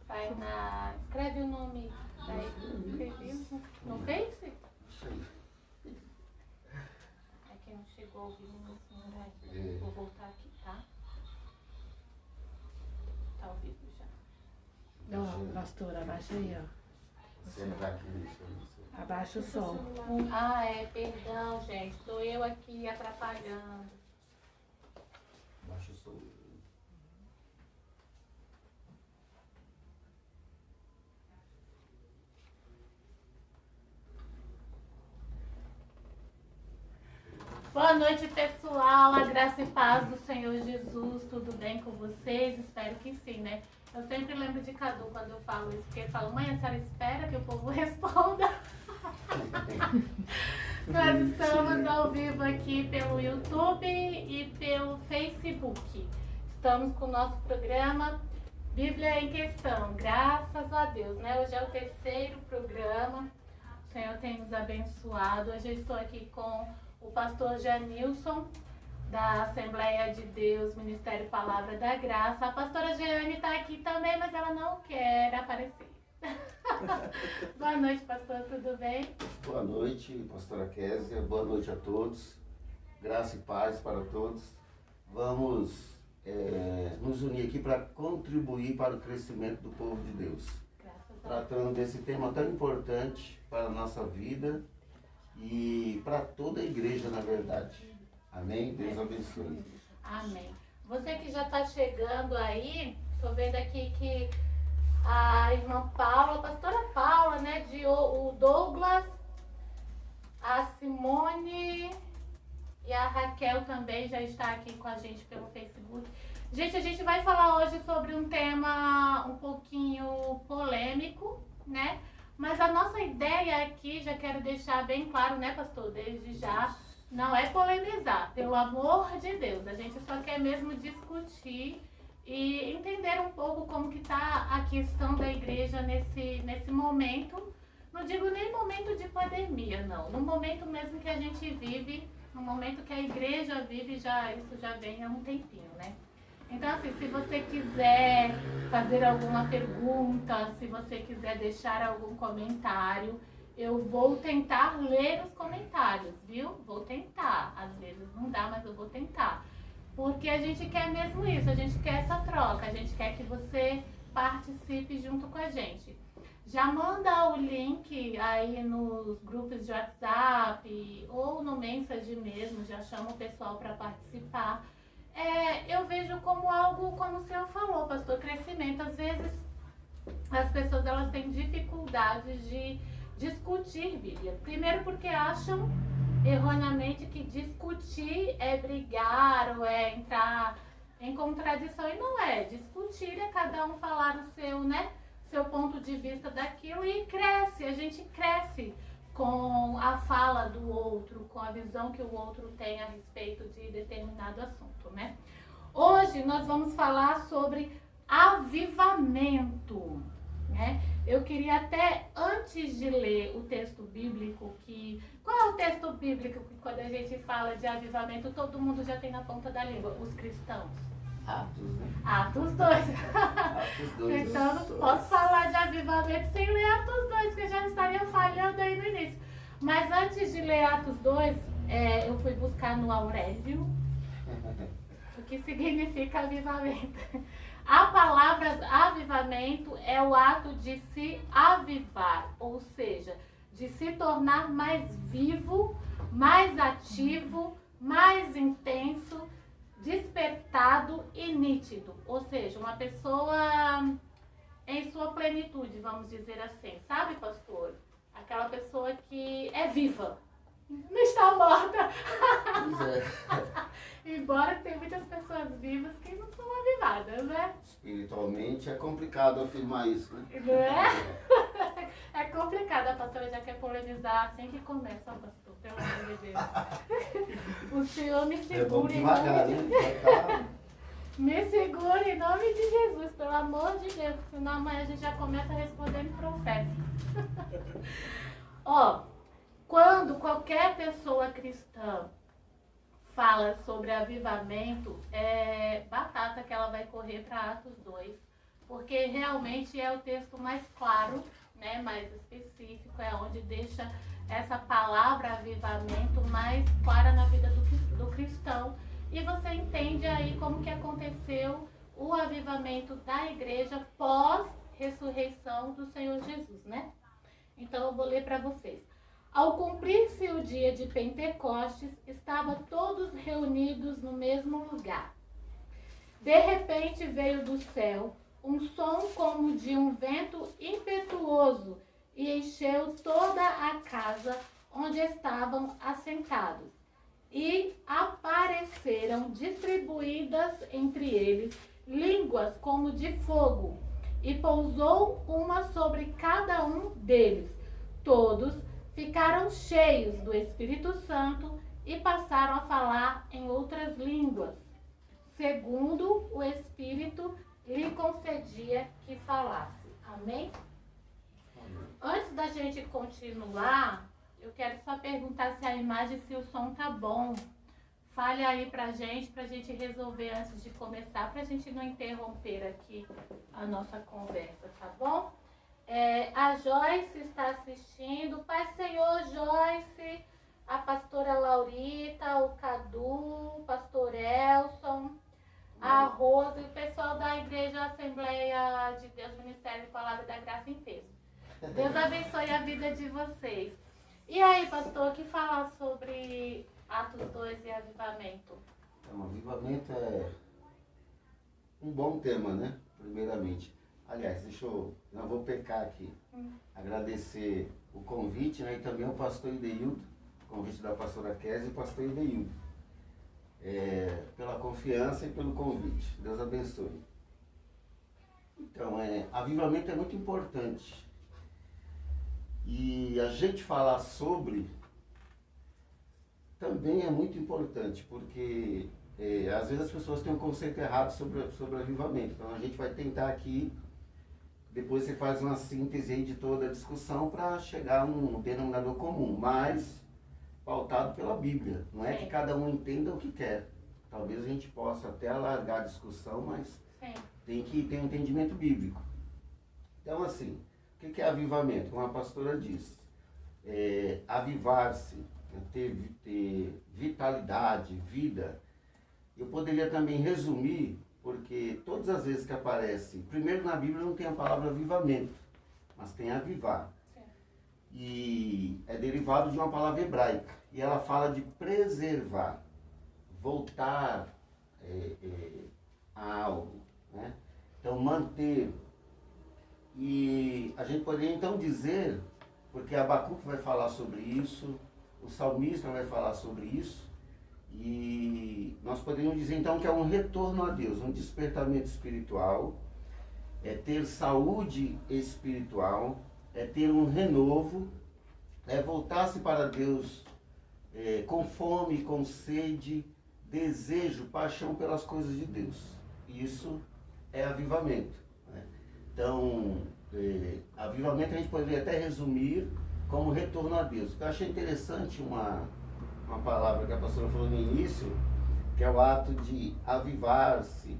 Vai na... Escreve o nome. Escrevi no Face? É que não chegou ao vivo nesse horário. Vou voltar aqui, tá? Tá ao vivo já. Não, pastora, abaixa aí, ó. Abaixa o som. Ah, perdão, gente. Estou eu aqui atrapalhando. Abaixa o som. Boa noite, pessoal. A graça e paz do Senhor Jesus. Tudo bem com vocês? Espero que sim, né? Eu sempre lembro de Cadu quando eu falo isso, porque ele fala, mãe, a senhora espera que o povo responda. Nós estamos ao vivo aqui pelo YouTube e pelo Facebook. Estamos com o nosso programa Bíblia em Questão, graças a Deus, né? Hoje é o terceiro programa, o Senhor tem nos abençoado. Hoje eu estou aqui com o pastor Janilson, da Assembleia de Deus, Ministério Palavra da Graça. A pastora Jeane está aqui também, mas ela não quer aparecer. Boa noite, pastor, tudo bem? Boa noite, pastora Késia. Boa noite a todos. Graça e paz para todos. Vamos nos unir aqui para contribuir para o crescimento do povo de Deus. Tratando desse tema tão importante para a nossa vida e para toda a igreja, na verdade. Amém? Deus abençoe. Amém. Você que já está chegando aí, estou vendo aqui que a irmã Paula, a pastora Paula, né, o Douglas, a Simone e a Raquel também já está aqui com a gente pelo Facebook. Gente, a gente vai falar hoje sobre um tema um pouquinho polêmico, né? Mas a nossa ideia aqui, já quero deixar bem claro, né, pastor, desde já, não é polemizar, pelo amor de Deus. A gente só quer mesmo discutir e entender um pouco como que está a questão da igreja nesse momento. Não digo nem momento de pandemia, não. No momento mesmo que a gente vive, no momento que a igreja vive, isso já vem há um tempinho, né? Então, assim, se você quiser fazer alguma pergunta, se você quiser deixar algum comentário, eu vou tentar ler os comentários, viu? Vou tentar. Às vezes não dá, mas eu vou tentar. Porque a gente quer mesmo isso, a gente quer essa troca, a gente quer que você participe junto com a gente. Já manda o link aí nos grupos de WhatsApp ou no Message mesmo, já chama o pessoal para participar. Eu vejo como algo, como o senhor falou, pastor, crescimento. Às vezes as pessoas elas têm dificuldade de discutir Bíblia. Primeiro porque acham erroneamente que discutir é brigar ou é entrar em contradição, e não é. Discutir é cada um falar o seu, né, seu ponto de vista daquilo, e a gente cresce com a fala do outro, com a visão que o outro tem a respeito de determinado assunto, né? Hoje nós vamos falar sobre avivamento, né? Eu queria até, antes de ler o texto bíblico, qual é o texto bíblico que quando a gente fala de avivamento, todo mundo já tem na ponta da língua? Os cristãos. Atos, né? Atos 2. Atos 2. Então não posso falar de avivamento sem ler Atos 2, que eu já estaria falhando aí no início. Mas antes de ler Atos 2, eu fui buscar no Aurélio o que significa avivamento. A palavra avivamento é o ato de se avivar, ou seja, de se tornar mais vivo, mais ativo, mais intenso, despertado e nítido. Ou seja, uma pessoa em sua plenitude, vamos dizer assim. Sabe, pastor? Aquela pessoa que é viva, não está morta. Embora tenha muitas pessoas vivas que não são avivadas, né? Espiritualmente é complicado afirmar isso, né? Não é? É complicado, a pastora já quer polemizar assim que começa, pastor, pelo amor de Deus. O Senhor me segura em devagar, nome né? Me segura em nome de Jesus, pelo amor de Deus, senão amanhã a gente já começa respondendo profeta. Ó, quando qualquer pessoa cristã fala sobre avivamento, é batata que ela vai correr para Atos 2, porque realmente é o texto mais claro, né, mais específico, é onde deixa essa palavra avivamento mais clara na vida do cristão. E você entende aí como que aconteceu o avivamento da igreja pós-ressurreição do Senhor Jesus, né? Então eu vou ler para vocês. Ao cumprir-se o dia de Pentecostes, estavam todos reunidos no mesmo lugar. De repente veio do céu um som como de um vento impetuoso e encheu toda a casa onde estavam assentados. E apareceram distribuídas entre eles línguas como de fogo, e pousou uma sobre cada um deles. Todos ficaram cheios do Espírito Santo e passaram a falar em outras línguas, segundo o Espírito lhe concedia que falasse. Amém? Antes da gente continuar, eu quero só perguntar se a imagem, se o som tá bom. Fale aí pra gente resolver antes de começar, pra gente não interromper aqui a nossa conversa, tá bom? A Joyce está assistindo. Pai Senhor, Joyce, a pastora Laurita, o Cadu, o pastor Elson, a Rosa e o pessoal da Igreja Assembleia de Deus, Ministério de Palavra da Graça em Peso. Deus abençoe a vida de vocês. E aí, pastor, o que falar sobre Atos 2 e avivamento? Então, avivamento é um bom tema, né? Primeiramente. Aliás, não vou pecar aqui. Agradecer o convite, né? E também ao pastor Ideildo, convite da pastora Kézia e o pastor Ideildo. Pela confiança e pelo convite. Deus abençoe. Então, avivamento é muito importante. E a gente falar sobre também é muito importante, porque às vezes as pessoas têm um conceito errado sobre avivamento. Então a gente vai tentar aqui, depois você faz uma síntese aí de toda a discussão para chegar num denominador comum, mas pautado pela Bíblia. Não é que cada um entenda o que quer. Talvez a gente possa até alargar a discussão, mas tem que ter um entendimento bíblico. Então assim, o que é avivamento? Como a pastora disse, avivar-se, ter vitalidade, vida. Eu poderia também resumir, porque todas as vezes que aparece, primeiro na Bíblia não tem a palavra avivamento, mas tem avivar. E é derivado de uma palavra hebraica, e ela fala de preservar, voltar a algo, né? Então manter. E a gente poderia então dizer, porque Abacuque vai falar sobre isso, o salmista vai falar sobre isso, e nós poderíamos dizer então que é um retorno a Deus, um despertamento espiritual, é ter saúde espiritual, é ter um renovo, é voltar-se para Deus com fome, com sede, desejo, paixão pelas coisas de Deus. Isso é avivamento. Então, avivamento a gente poderia até resumir como retorno a Deus. Eu achei interessante uma palavra que a pastora falou no início, que é o ato de avivar-se.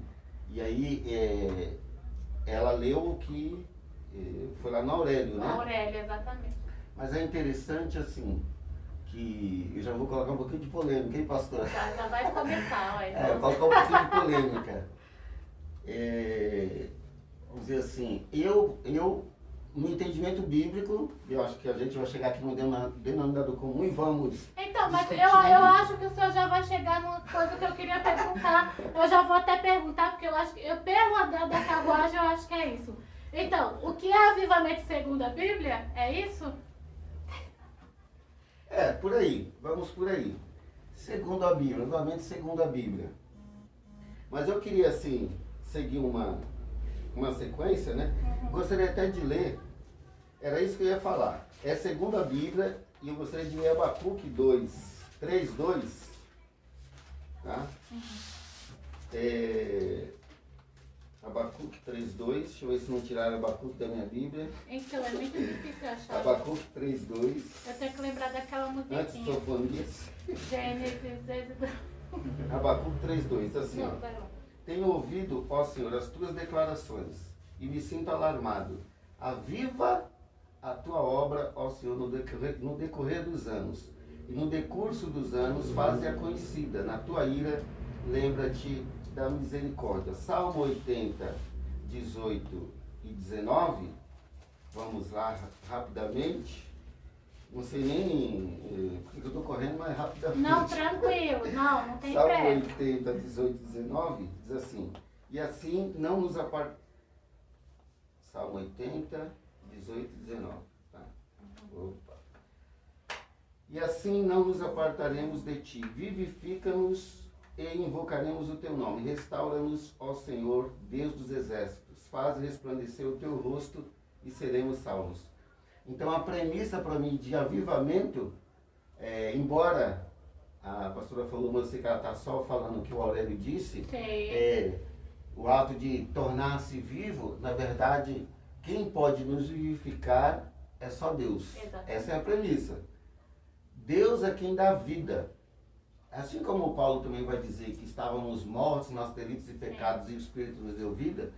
E aí ela leu o que foi lá no Aurélio, né? Aurélio, exatamente. Mas é interessante assim, que eu já vou colocar um pouquinho de polêmica, hein, pastora? Já vai começar, vou colocar um pouquinho de polêmica. Vamos dizer assim, eu no entendimento bíblico, eu acho que a gente vai chegar aqui no denominador comum e vamos... Então, mas eu acho que o senhor já vai chegar numa coisa que eu queria perguntar. Eu já vou até perguntar, porque eu acho que, pelo andar da carruagem, eu acho que é isso. Então, o que é avivamento segundo a Bíblia? É isso? Por aí, vamos por aí. Segundo a Bíblia, avivamento segundo a Bíblia. Mas eu queria, assim, seguir uma sequência, né? Gostaria até de ler, era isso que eu ia falar. É segundo a Bíblia, e eu gostaria de ler Abacuque 3:2, tá? Abacuque 3:2, deixa eu ver se não tiraram Abacuque da minha Bíblia. Então, é muito difícil achar. Abacuque 3:2. Eu tenho que lembrar daquela musiquinha. Antes Sofonias. Gênesis, Êxodo. Abacuque 3:2, assim, ó. Não, vai lá. Tenho ouvido, ó Senhor, as tuas declarações e me sinto alarmado. Aviva a tua obra, ó Senhor, no decorrer dos anos. E no decurso dos anos, faze-a conhecida. Na tua ira, lembra-te da misericórdia. Salmo 80, 18 e 19. Vamos lá rapidamente. Não sei nem porque eu estou correndo mais rapidamente. Não, tranquilo, não tem Salmo pressa. 80, 18 e 19 diz assim: e assim não nos apart... Salmo 80, 18 e 19. Tá? Opa. E assim não nos apartaremos de ti. Vivifica-nos e invocaremos o teu nome. Restaura-nos, ó Senhor, Deus dos exércitos. Faz resplandecer o teu rosto e seremos salvos. Então a premissa para mim de avivamento, embora a pastora falou, mas você está só falando o que o Aurélio disse, Sim. o ato de tornar-se vivo, na verdade, quem pode nos vivificar é só Deus. Exatamente. Essa é a premissa. Deus é quem dá vida. Assim como o Paulo também vai dizer que estávamos mortos, nossos delitos e pecados, e o Espírito nos deu vida,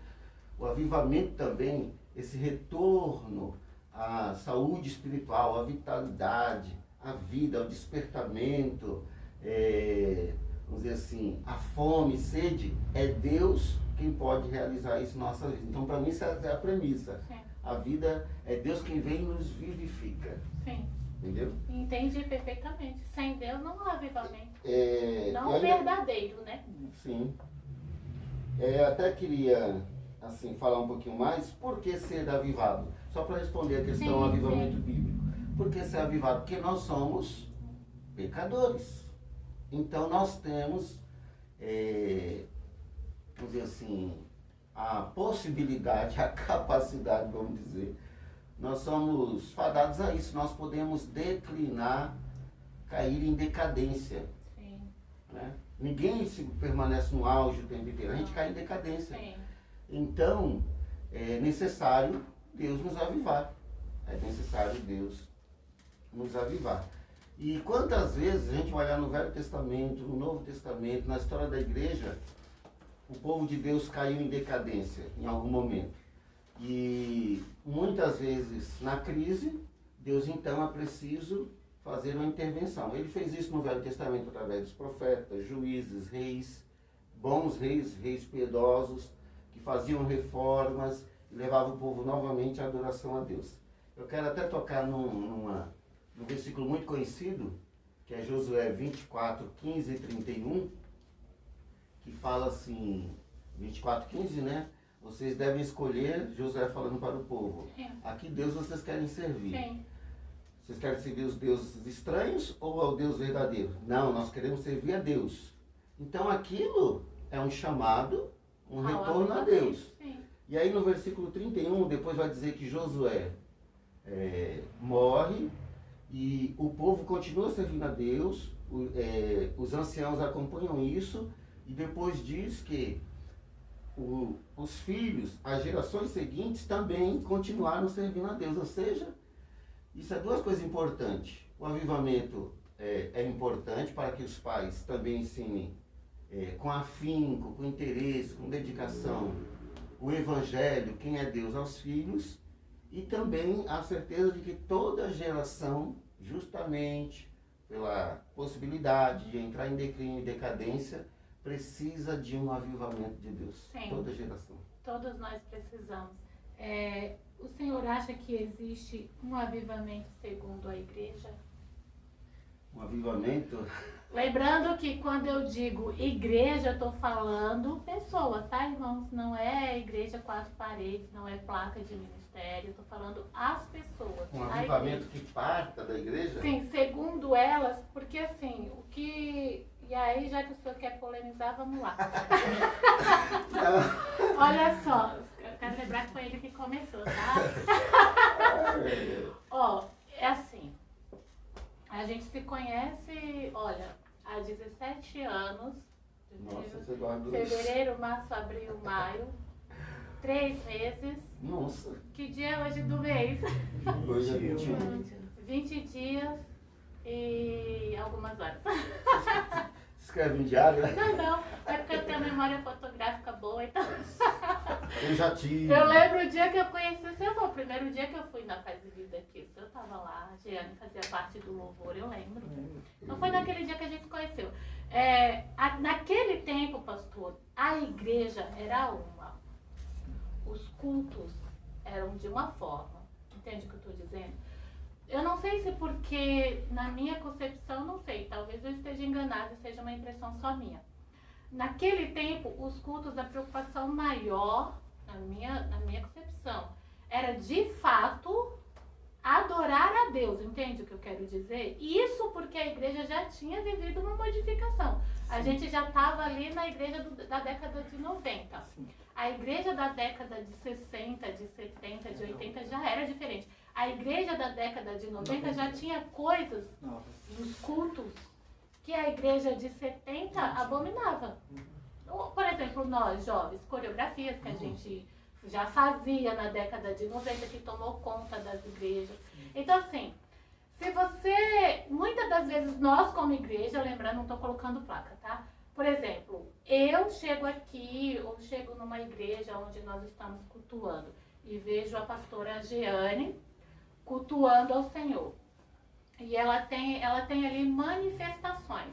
o avivamento também, esse retorno à saúde espiritual, à vitalidade, à vida, ao despertamento, vamos dizer assim, a fome, sede, é Deus quem pode realizar isso em nossa vida. Então, para mim, essa é a premissa. Sim. A vida é Deus quem vem e nos vivifica. Sim. Entendeu? Entendi perfeitamente. Sem Deus não há avivamento. Não eu verdadeiro, né? Sim. Até queria assim, falar um pouquinho mais. Por que ser avivado? Só para responder a questão do avivamento bíblico. Por que ser avivado? Porque nós somos pecadores. Então nós temos, vamos dizer assim, a possibilidade, a capacidade, vamos dizer. Nós somos fadados a isso. Nós podemos declinar, cair em decadência. Sim. Né? Ninguém permanece no auge o tempo inteiro. A gente cai em decadência. Sim. Então, é necessário Deus nos avivar. É necessário Deus nos avivar. E quantas vezes a gente vai olhar no Velho Testamento, no Novo Testamento, na história da igreja, o povo de Deus caiu em decadência em algum momento. E muitas vezes na crise, Deus então é preciso fazer uma intervenção. Ele fez isso no Velho Testamento através dos profetas, juízes, reis, bons reis, reis piedosos, que faziam reformas e levavam o povo novamente à adoração a Deus. Eu quero até tocar num versículo muito conhecido, que é Josué 24, 15 e 31, que fala assim, 24, 15, né? Vocês devem escolher, Josué falando para o povo, a que Deus vocês querem servir? Sim. Vocês querem servir os deuses estranhos ou ao Deus verdadeiro? Não, nós queremos servir a Deus. Então aquilo é um chamado, um retorno a Deus. Sim. E aí no versículo 31, depois vai dizer que Josué morre e o povo continua servindo a Deus, os anciãos acompanham isso, e depois diz que os filhos, as gerações seguintes também continuaram servindo a Deus. Ou seja, isso é duas coisas importantes. O avivamento é importante para que os pais também ensinem com afinco, com interesse, com dedicação, o Evangelho, quem é Deus, aos filhos, e também a certeza de que toda geração, justamente pela possibilidade de entrar em declínio e decadência, precisa de um avivamento de Deus. Sim. Toda geração. Todos nós precisamos. O senhor acha que existe um avivamento segundo a igreja? Um avivamento? Lembrando que quando eu digo igreja, eu estou falando pessoas, tá, irmãos? Não é igreja quatro paredes, não é placa de ministério, eu estou falando as pessoas. Um a avivamento igreja. que parta da igreja? Sim, segundo elas, porque assim, o que... E aí, já que o senhor quer polemizar, vamos lá. Olha só, eu quero lembrar que foi ele que começou, tá? Ó, é assim, a gente se conhece, olha, há 17 anos. Nossa, você guarda isso. Fevereiro, março, abril, maio. 3 meses. Nossa. Que dia é hoje do mês? Hoje é 21. 20 dias e algumas horas. Escreve um diário, né? Não, é porque eu tenho a memória fotográfica boa, então. Eu já tive. Eu lembro o dia que eu conheci o seu avô, o primeiro dia que eu fui na Paz e Vida aqui. O senhor tava lá, a Jeane fazia parte do louvor, eu lembro. Então foi naquele dia que a gente se conheceu. Naquele tempo, pastor, a igreja era uma. Os cultos eram de uma forma. Entende o que eu estou dizendo? Eu não sei se porque, na minha concepção, não sei, talvez eu esteja enganada e seja uma impressão só minha. Naquele tempo, os cultos, a preocupação maior, na minha concepção, era de fato adorar a Deus, entende o que eu quero dizer? Isso porque a igreja já tinha vivido uma modificação. A gente já estava ali na igreja da década de 90. A igreja da década de 60, de 70, de 80 já era diferente. A igreja da década de 90 já tinha coisas nos cultos que a igreja de 70 abominava. Por exemplo, nós, jovens, coreografias que a gente já fazia na década de 90, que tomou conta das igrejas. Então, assim, se você... Muitas das vezes nós, como igreja, lembrando, não estou colocando placa, tá? Por exemplo, eu chego aqui, ou chego numa igreja onde nós estamos cultuando, e vejo a pastora Jeane cultuando ao Senhor. E ela tem ali manifestações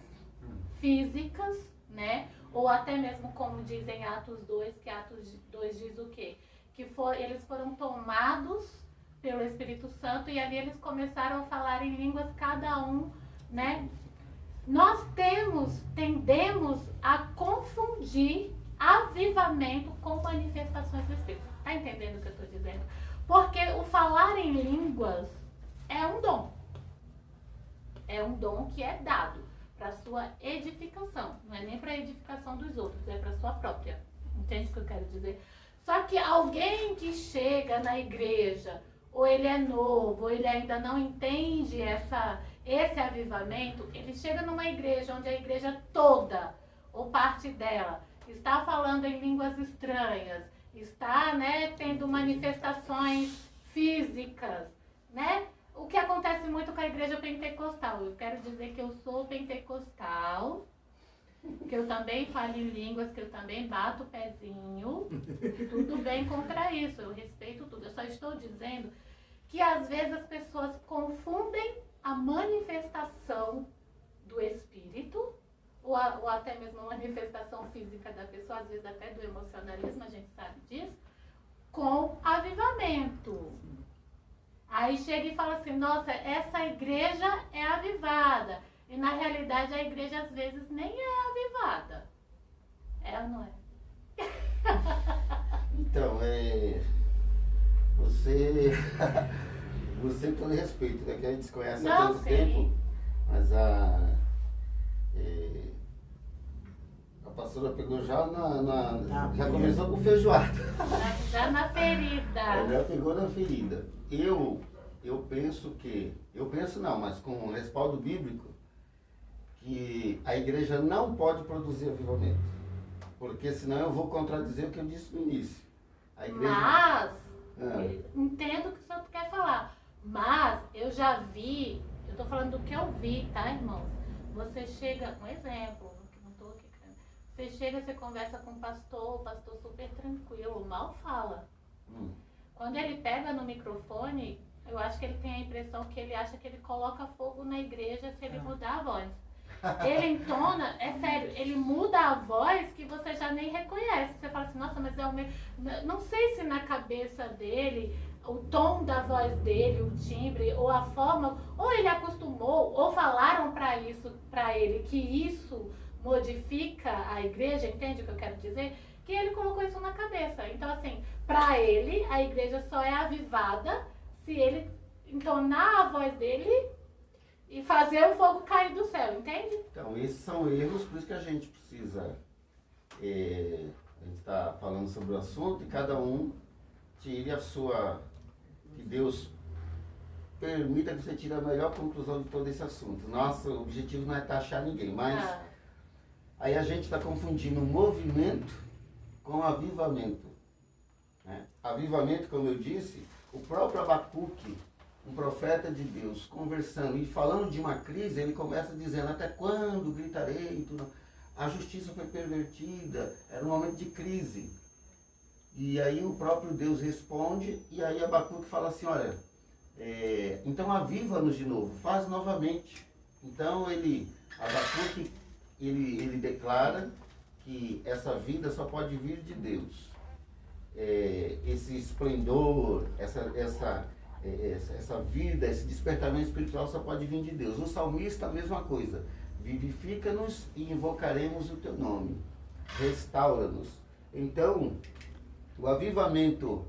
físicas, né? Ou até mesmo como dizem Atos 2, que Atos 2 diz o quê? Que eles foram tomados pelo Espírito Santo e ali eles começaram a falar em línguas cada um, né? Nós tendemos a confundir avivamento com manifestações do Espírito. Tá entendendo o que eu estou dizendo? Porque o falar em línguas é um dom. É um dom que é dado para sua edificação. Não é nem para a edificação dos outros, é para sua própria. Entende o que eu quero dizer? Só que alguém que chega na igreja, ou ele é novo, ou ele ainda não entende esse avivamento, ele chega numa igreja onde a igreja toda, ou parte dela, está falando em línguas estranhas, está, né, tendo manifestações físicas, né? O que acontece muito com a igreja pentecostal. Eu quero dizer que eu sou pentecostal, que eu também falo em línguas, que eu também bato o pezinho. Tudo bem contra isso, eu respeito tudo. Eu só estou dizendo que às vezes as pessoas confundem a manifestação do Espírito, ou até mesmo a manifestação física da pessoa, às vezes até do emocionalismo, a gente sabe disso, com avivamento. Aí chega e fala assim, nossa, essa igreja é avivada. E na realidade a igreja às vezes nem é avivada. É ou não é? Então, você todo respeito, né? Que a gente se conhece há tanto tempo, mas a pastora pegou já já começou com feijoada. Já na ferida. Já pegou na ferida. Eu penso mas com respaldo bíblico, que a igreja não pode produzir avivamento. Porque senão eu vou contradizer o que eu disse no início. A igreja... Mas, entendo o que o senhor quer falar. Mas eu já vi, eu estou falando do que eu vi, tá, irmãos? Você chega, um exemplo, não estou aqui querendo. Você chega, você conversa com o pastor super tranquilo, mal fala. Quando ele pega no microfone, eu acho que ele tem a impressão que ele acha que ele coloca fogo na igreja se ele mudar a voz. Ele entona, é sério, ele muda a voz que você já nem reconhece. Você fala assim, nossa, mas é o mesmo. Não sei se na cabeça dele, o tom da voz dele, o timbre, ou a forma, ou ele acostumou, ou falaram para ele que isso modifica a igreja, entende o que eu quero dizer? Que ele colocou isso na cabeça. Então, assim, para ele, a igreja só é avivada se ele entonar a voz dele e fazer o fogo cair do céu, entende? Então, esses são erros, por isso que a gente precisa... a gente está falando sobre o assunto e cada um tire a sua... Que Deus permita que você tire a melhor conclusão de todo esse assunto. Nosso objetivo não é taxar ninguém, mas... Aí a gente está confundindo movimento com avivamento. Né? Avivamento, como eu disse, o próprio Abacuque, um profeta de Deus, conversando e falando de uma crise, ele começa dizendo, até quando gritarei? a justiça foi pervertida, era um momento de crise. E aí o próprio Deus responde, e aí Abacuque fala assim, olha, então aviva-nos de novo, faz novamente. Então Abacuque, ele declara que essa vida só pode vir de Deus. Esse esplendor, essa vida, esse despertamento espiritual só pode vir de Deus. O salmista, a mesma coisa. Vivifica-nos e invocaremos o teu nome. Restaura-nos. Então, o avivamento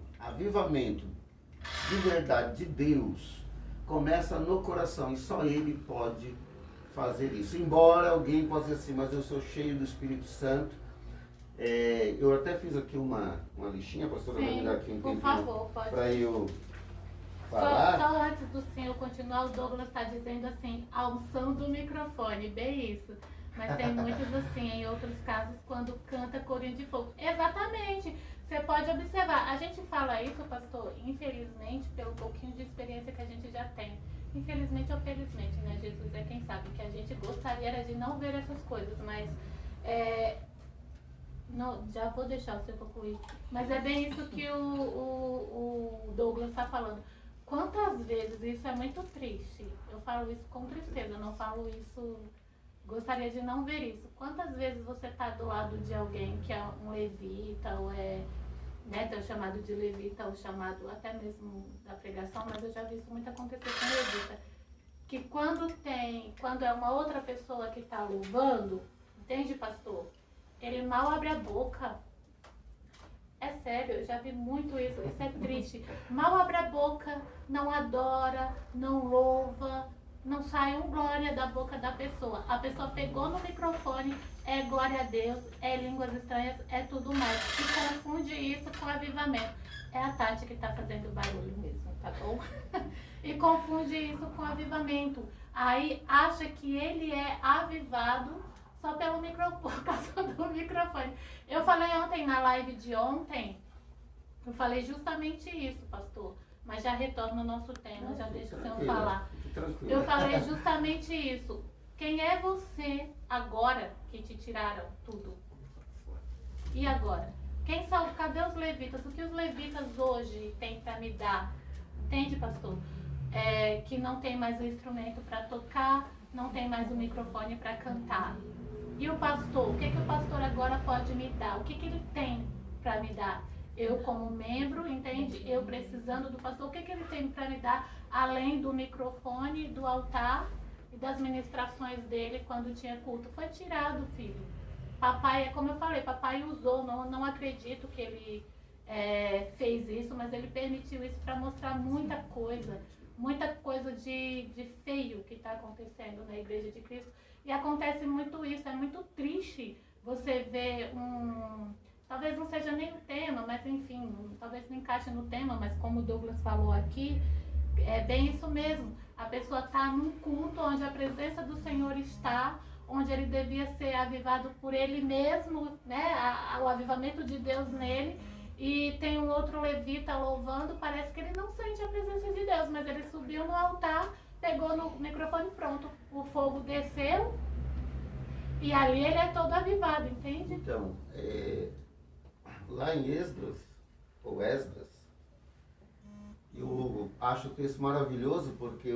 de verdade de Deus começa no coração e só Ele pode fazer isso. Embora alguém possa dizer assim, mas eu sou cheio do Espírito Santo. Eu até fiz aqui uma listinha, a pastora vai me dar aqui um por tempinho favor, pode. para eu falar. Só antes do senhor continuar, o Douglas está dizendo assim, a unção do microfone, bem isso. Mas tem muitos assim, em outros casos, quando canta corinho de fogo. Exatamente. Você pode observar. A gente fala isso, pastor, infelizmente, pelo pouquinho de experiência que a gente já tem. Infelizmente ou felizmente, né? Jesus é quem sabe, que a gente gostaria era de não ver essas coisas, mas não, já vou deixar o senhor concluir. Mas é bem isso que o Douglas está falando. Quantas vezes, isso é muito triste, eu falo isso com tristeza, eu não falo isso, gostaria de não ver isso. Quantas vezes você está do lado de alguém que é um levita, ou tem o chamado de levita, ou chamado até mesmo da pregação, mas eu já vi isso muito acontecer com levita, que quando é uma outra pessoa que está louvando, entende, pastor? Ele mal abre a boca. É sério, eu já vi muito isso é triste. Mal abre a boca, não adora, não louva, não sai um glória da boca da pessoa. A pessoa pegou no microfone, é glória a Deus, é línguas estranhas, é tudo mais. E confunde isso com avivamento. É a Tati que está fazendo barulho mesmo, tá bom? E confunde isso com avivamento. Aí acha que ele é avivado só pelo por causa do microfone. Eu falei ontem, na live de ontem, eu falei justamente isso, pastor. Mas já retorno ao nosso tema, já deixa o senhor falar. Eu falei justamente isso. Quem é você agora que te tiraram tudo? E agora? Quem são? Cadê os levitas? O que os levitas hoje têm para me dar? Entende, pastor? Que não tem mais o instrumento para tocar, não tem mais o microfone para cantar. E o pastor? O que o pastor agora pode me dar? O que ele tem para me dar? Eu como membro, entende? Eu precisando do pastor, o que ele tem para me dar? Além do microfone, do altar e das ministrações dele quando tinha culto. Foi tirado, filho. Papai, como eu falei, papai usou, não acredito que ele fez isso, mas ele permitiu isso para mostrar muita coisa de feio que está acontecendo na Igreja de Cristo. E acontece muito isso, é muito triste você ver talvez não seja nem o tema, mas enfim, talvez não encaixe no tema, mas como o Douglas falou aqui, é bem isso mesmo. A pessoa está num culto onde a presença do Senhor está, onde ele devia ser avivado por ele mesmo, né? O avivamento de Deus nele, e tem um outro levita louvando, parece que ele não sente a presença de Deus, mas ele subiu no altar, pegou no microfone, pronto, o fogo desceu e ali ele é todo avivado, entende? Então, lá em Esdras, eu acho o texto maravilhoso porque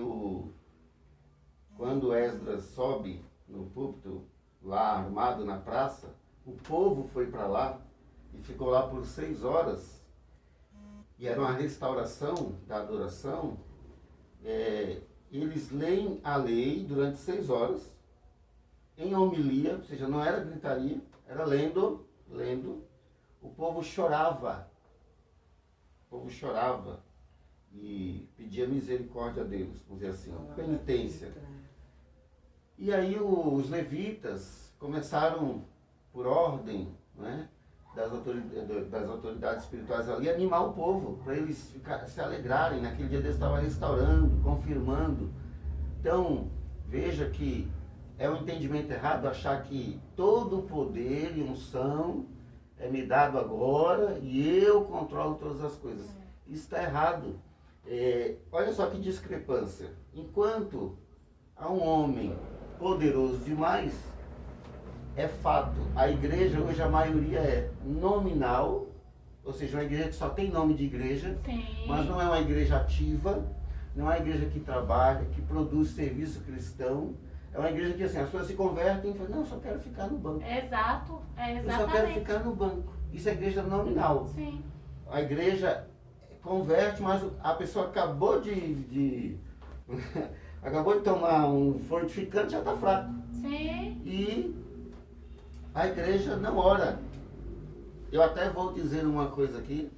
quando Esdras sobe no púlpito, lá armado na praça, o povo foi para lá e ficou lá por 6 horas, e era uma restauração da adoração. Eles leem a lei durante 6 horas, em homilia, ou seja, não era gritaria, era lendo, o povo chorava e pedia misericórdia a Deus, vamos dizer assim, penitência. E aí os levitas começaram, por ordem, né, das autoridades espirituais ali, animar o povo, para eles se alegrarem. Naquele dia Deus estava restaurando, confirmando. Então, veja que é um entendimento errado achar que todo o poder e unção é me dado agora e eu controlo todas as coisas. Isso está errado. Olha só que discrepância. Enquanto há um homem poderoso demais, é fato. A igreja hoje, a maioria é nominal, ou seja, uma igreja que só tem nome de igreja, Sim. mas não é uma igreja ativa, não é uma igreja que trabalha, que produz serviço cristão. É uma igreja que assim, as pessoas se convertem e falam, não, eu só quero ficar no banco. Exato, é Eu só quero exatamente. ficar no banco. Isso é igreja nominal. Sim. A igreja converte, mas a pessoa acabou de acabou de tomar um fortificante e já está fraco. Sim. E a igreja não ora. Eu até vou dizer uma coisa aqui,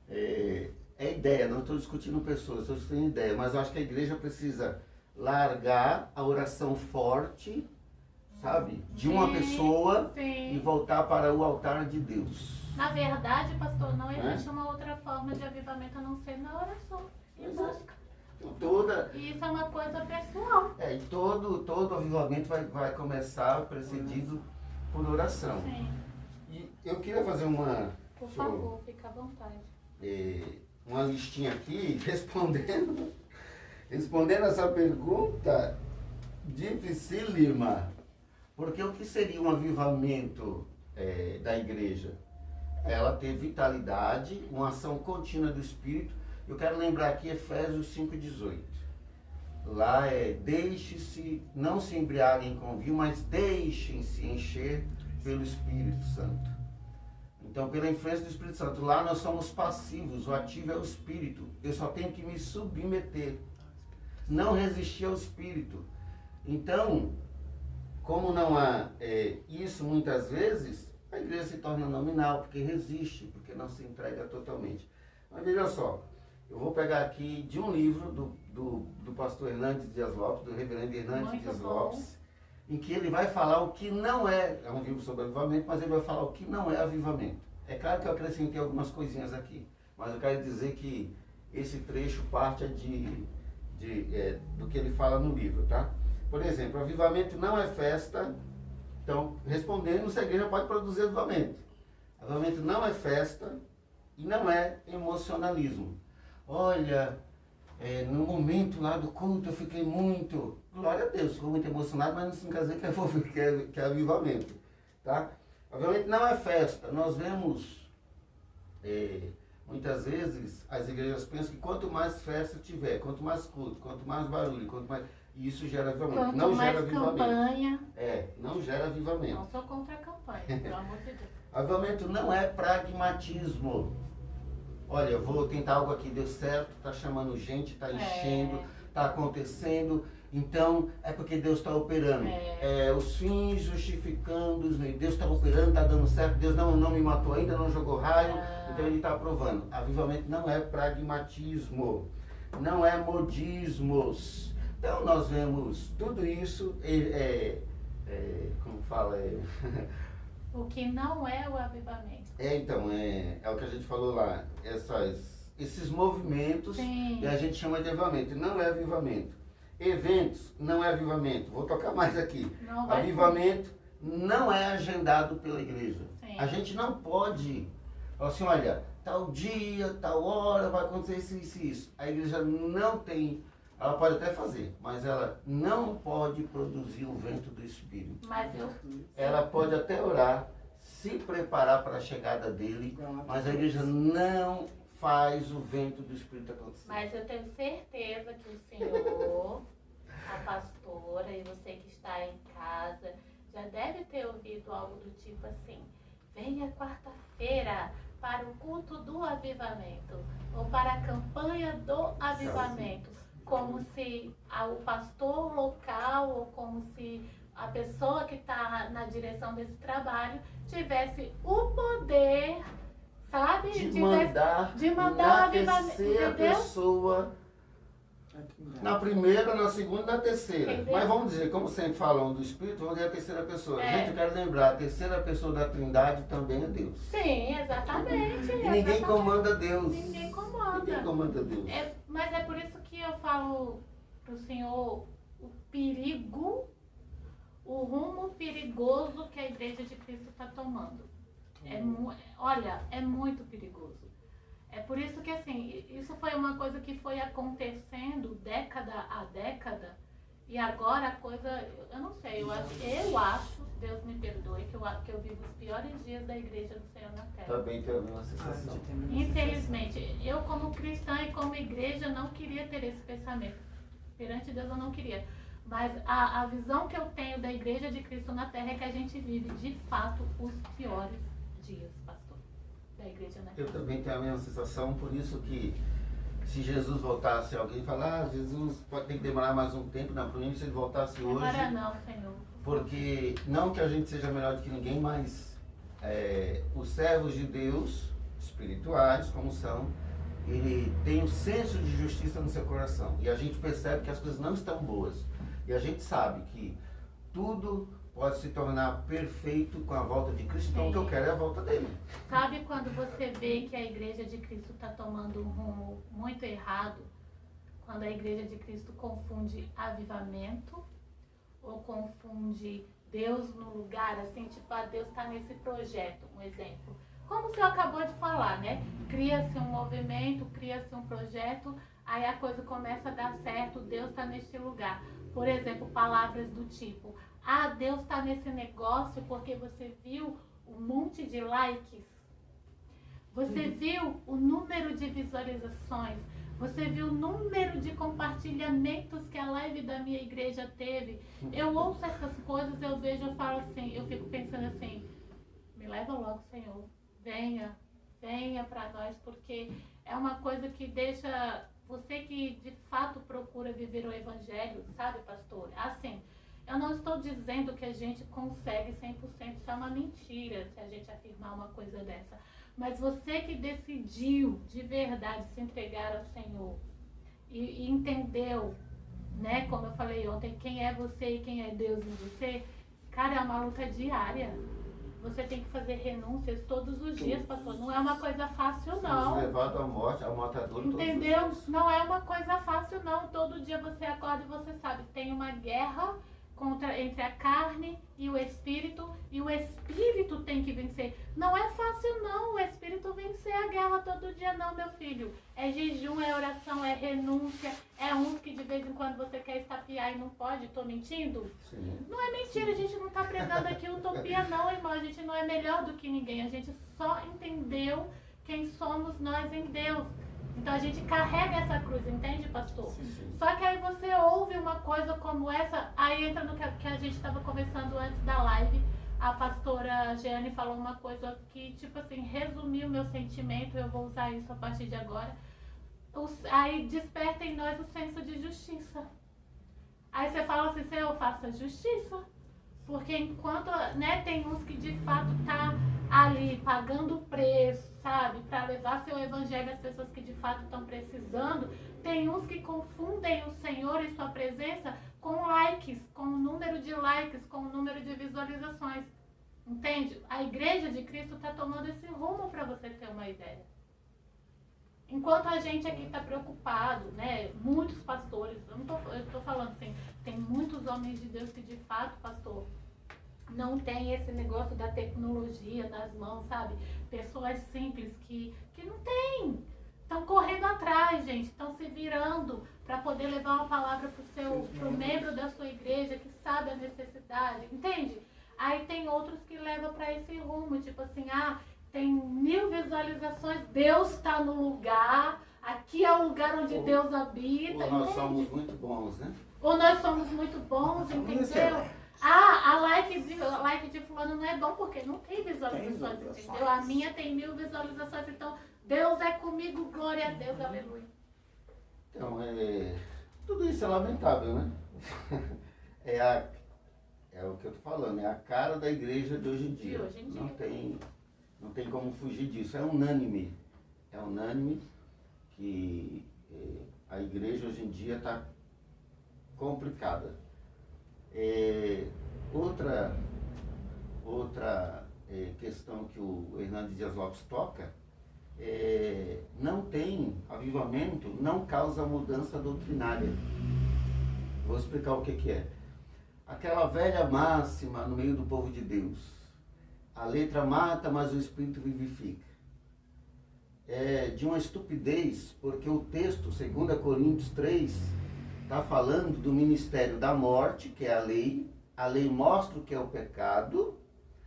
é ideia, não estou discutindo pessoas, estou discutindo ideia, mas eu acho que a igreja precisa largar a oração forte, sabe, de uma Sim, pessoa sim. e voltar para o altar de Deus. Na verdade, pastor, não existe uma outra forma de avivamento a não ser na oração e Pois é. busca. Toda, E isso é uma coisa pessoal. e todo avivamento vai começar precedido por oração. Sim. E eu queria fazer uma, Por favor, fica à vontade. uma listinha aqui, respondendo essa pergunta dificílima. Porque o que seria um avivamento da igreja? Ela ter vitalidade, uma ação contínua do Espírito. Eu quero lembrar aqui Efésios 5,18. Lá deixe-se, não se embriaguem com vinho, mas deixem-se encher pelo Espírito Santo. Então, pela influência do Espírito Santo, lá nós somos passivos, o ativo é o Espírito. Eu só tenho que me submeter, não resistir ao Espírito. Então, como não há isso muitas vezes, a igreja se torna nominal, porque resiste, porque não se entrega totalmente. Mas veja só, eu vou pegar aqui de um livro do pastor Hernandes Dias Lopes, do reverendo Hernandes Muito Dias bom. Lopes, em que ele vai falar o que não é um livro sobre avivamento, mas ele vai falar o que não é avivamento. É claro que eu acrescentei algumas coisinhas aqui, mas eu quero dizer que esse trecho parte do que ele fala no livro, tá? Por exemplo, avivamento não é festa. Então, respondendo, se a igreja pode produzir avivamento. Avivamento não é festa e não é emocionalismo. Olha, no momento lá do culto eu fiquei muito, glória a Deus, ficou muito emocionado, mas não significa dizer que é avivamento. Tá? Avivamento não é festa. Nós vemos, muitas vezes, as igrejas pensam que quanto mais festa tiver, quanto mais culto, quanto mais barulho, quanto mais... Isso gera avivamento. Quanto não mais gera avivamento. campanha. Não gera avivamento. Não sou contra a campanha, pelo amor de Deus. Avivamento não é pragmatismo. Olha, vou tentar algo aqui, deu certo, está chamando gente, está enchendo, está acontecendo, então é porque Deus está operando. Os fins justificando os meios. Deus está operando, está dando certo, Deus não me matou ainda, não jogou raio, então ele está aprovando. Avivamento não é pragmatismo, não é modismos. Então nós vemos tudo isso, como fala? O que não é o avivamento. Então, é o que a gente falou lá, esses movimentos, Sim. e a gente chama de avivamento, não é avivamento. Eventos, não é avivamento, vou tocar mais aqui. Não vai Avivamento não é agendado pela igreja. Sim. A gente não pode falar assim, olha, tal dia, tal hora vai acontecer isso e isso. A igreja não tem, ela pode até fazer, mas ela não pode produzir o vento do Espírito. Mas Ela pode até orar, se preparar para a chegada dele, mas a igreja não faz o vento do Espírito acontecer. Mas eu tenho certeza que o senhor, a pastora e você que está em casa, já deve ter ouvido algo do tipo assim: venha quarta-feira para o culto do avivamento, ou para a campanha do avivamento, como se o pastor local, ou como se a pessoa que está na direção desse trabalho tivesse o poder, sabe? De mandar o na avivamento, terceira entendeu? pessoa, na primeira, na segunda, na terceira. Entendeu? Mas vamos dizer, como sempre falam do Espírito, vamos dizer a terceira pessoa. É. Gente, eu quero lembrar, a terceira pessoa da Trindade também é Deus. Sim, exatamente. E ninguém exatamente. comanda Deus. Ninguém comanda. Ninguém comanda Deus. Mas é por isso que eu falo pro senhor o perigo, o rumo perigoso que a Igreja de Cristo está tomando. Olha, é muito perigoso. É por isso que, assim, isso foi uma coisa que foi acontecendo década a década E agora a coisa, eu não sei, eu acho, Deus me perdoe, que eu vivo os piores dias da igreja do Senhor na Terra. Também tenho a mesma sensação. Infelizmente, eu como cristã e como igreja não queria ter esse pensamento. Perante Deus eu não queria. Mas a visão que eu tenho da igreja de Cristo na Terra é que a gente vive, de fato, os piores dias, pastor, da igreja na Terra. Eu também tenho a mesma sensação, por isso que se Jesus voltasse, alguém falar, Jesus pode ter que demorar mais um tempo, não, por mim se ele voltasse hoje. Agora não, Senhor. Porque não que a gente seja melhor do que ninguém, mas os servos de Deus, espirituais como são, ele tem um senso de justiça no seu coração. E a gente percebe que as coisas não estão boas. E a gente sabe que tudo pode se tornar perfeito com a volta de Cristo. Então o que eu quero é a volta dele. Sabe quando você vê que a igreja de Cristo está tomando um rumo muito errado? Quando a igreja de Cristo confunde avivamento ou confunde Deus no lugar, assim, tipo, Deus está nesse projeto, um exemplo. Como o senhor acabou de falar, né? Cria-se um movimento, cria-se um projeto, aí a coisa começa a dar certo, Deus está neste lugar. Por exemplo, palavras do tipo, Deus está nesse negócio porque você viu um monte de likes, você viu o número de visualizações, você viu o número de compartilhamentos que a live da minha igreja teve. Eu ouço essas coisas, eu vejo, eu falo assim, eu fico pensando assim, me leva logo, Senhor, venha para nós, porque é uma coisa que deixa você que de fato procura viver o evangelho, sabe, pastor? Assim, eu não estou dizendo que a gente consegue 100%, isso é uma mentira se a gente afirmar uma coisa dessa. Mas você que decidiu de verdade se entregar ao Senhor e entendeu, né, como eu falei ontem, quem é você e quem é Deus em você, cara, é uma luta diária. Você tem que fazer renúncias todos os dias, pastor. Não é uma coisa fácil, não. Levado à morte, ao matador. Entendeu? Não é uma coisa fácil, não. Todo dia você acorda e você sabe, tem uma guerra entre a carne e o espírito tem que vencer. Não é fácil, não, o espírito vencer a guerra todo dia, não, meu filho. É jejum, é oração, é renúncia, é uns que de vez em quando você quer estapear e não pode. Tô mentindo? Sim. Não é mentira, a gente não tá pregando aqui utopia, não, irmão. A gente não é melhor do que ninguém, a gente só entendeu quem somos nós em Deus. Então a gente carrega essa cruz, entende, pastor? Sim. Só que aí você ouve uma coisa como essa, aí entra no que a gente estava conversando antes da live. A pastora Jeane falou uma coisa que, tipo assim, resumiu o meu sentimento, eu vou usar isso a partir de agora. Aí desperta em nós o senso de justiça. Aí você fala assim, Senhor, faça justiça. Porque enquanto, né, tem uns que de fato tá ali pagando o preço, sabe, para levar seu evangelho às pessoas que de fato estão precisando, tem uns que confundem o Senhor e sua presença com likes, com o número de likes, com o número de visualizações. Entende? A igreja de Cristo está tomando esse rumo para você ter uma ideia. Enquanto a gente aqui está preocupado, né, muitos pastores, eu estou falando assim, tem muitos homens de Deus que de fato, pastor, não tem esse negócio da tecnologia nas mãos, sabe? Pessoas simples que não tem. Estão correndo atrás, gente. Estão se virando para poder levar uma palavra pro membro da sua igreja que sabe a necessidade. Entende? Aí tem outros que levam para esse rumo. Tipo assim, tem 1000 visualizações. Deus está no lugar. Aqui é o lugar onde Deus habita. Ou nós somos muito bons, né? Ou nós somos muito bons, entendeu? A like de fulano não é bom porque não tem visualizações, entendeu? A minha tem 1000 visualizações, então Deus é comigo, glória a Deus, aleluia. Então, tudo isso é lamentável, né? É o que eu tô falando, é a cara da igreja de hoje em dia. De hoje em dia. Não tem como fugir disso, é unânime. É unânime que a igreja hoje em dia está complicada. Outra questão que o Hernandes Dias Lopes toca, não tem avivamento, não causa mudança doutrinária. Vou explicar o que é. Aquela velha máxima no meio do povo de Deus, a letra mata, mas o espírito vivifica. É de uma estupidez, porque o texto, 2 Coríntios 3, está falando do ministério da morte, que é a lei. A lei mostra o que é o pecado,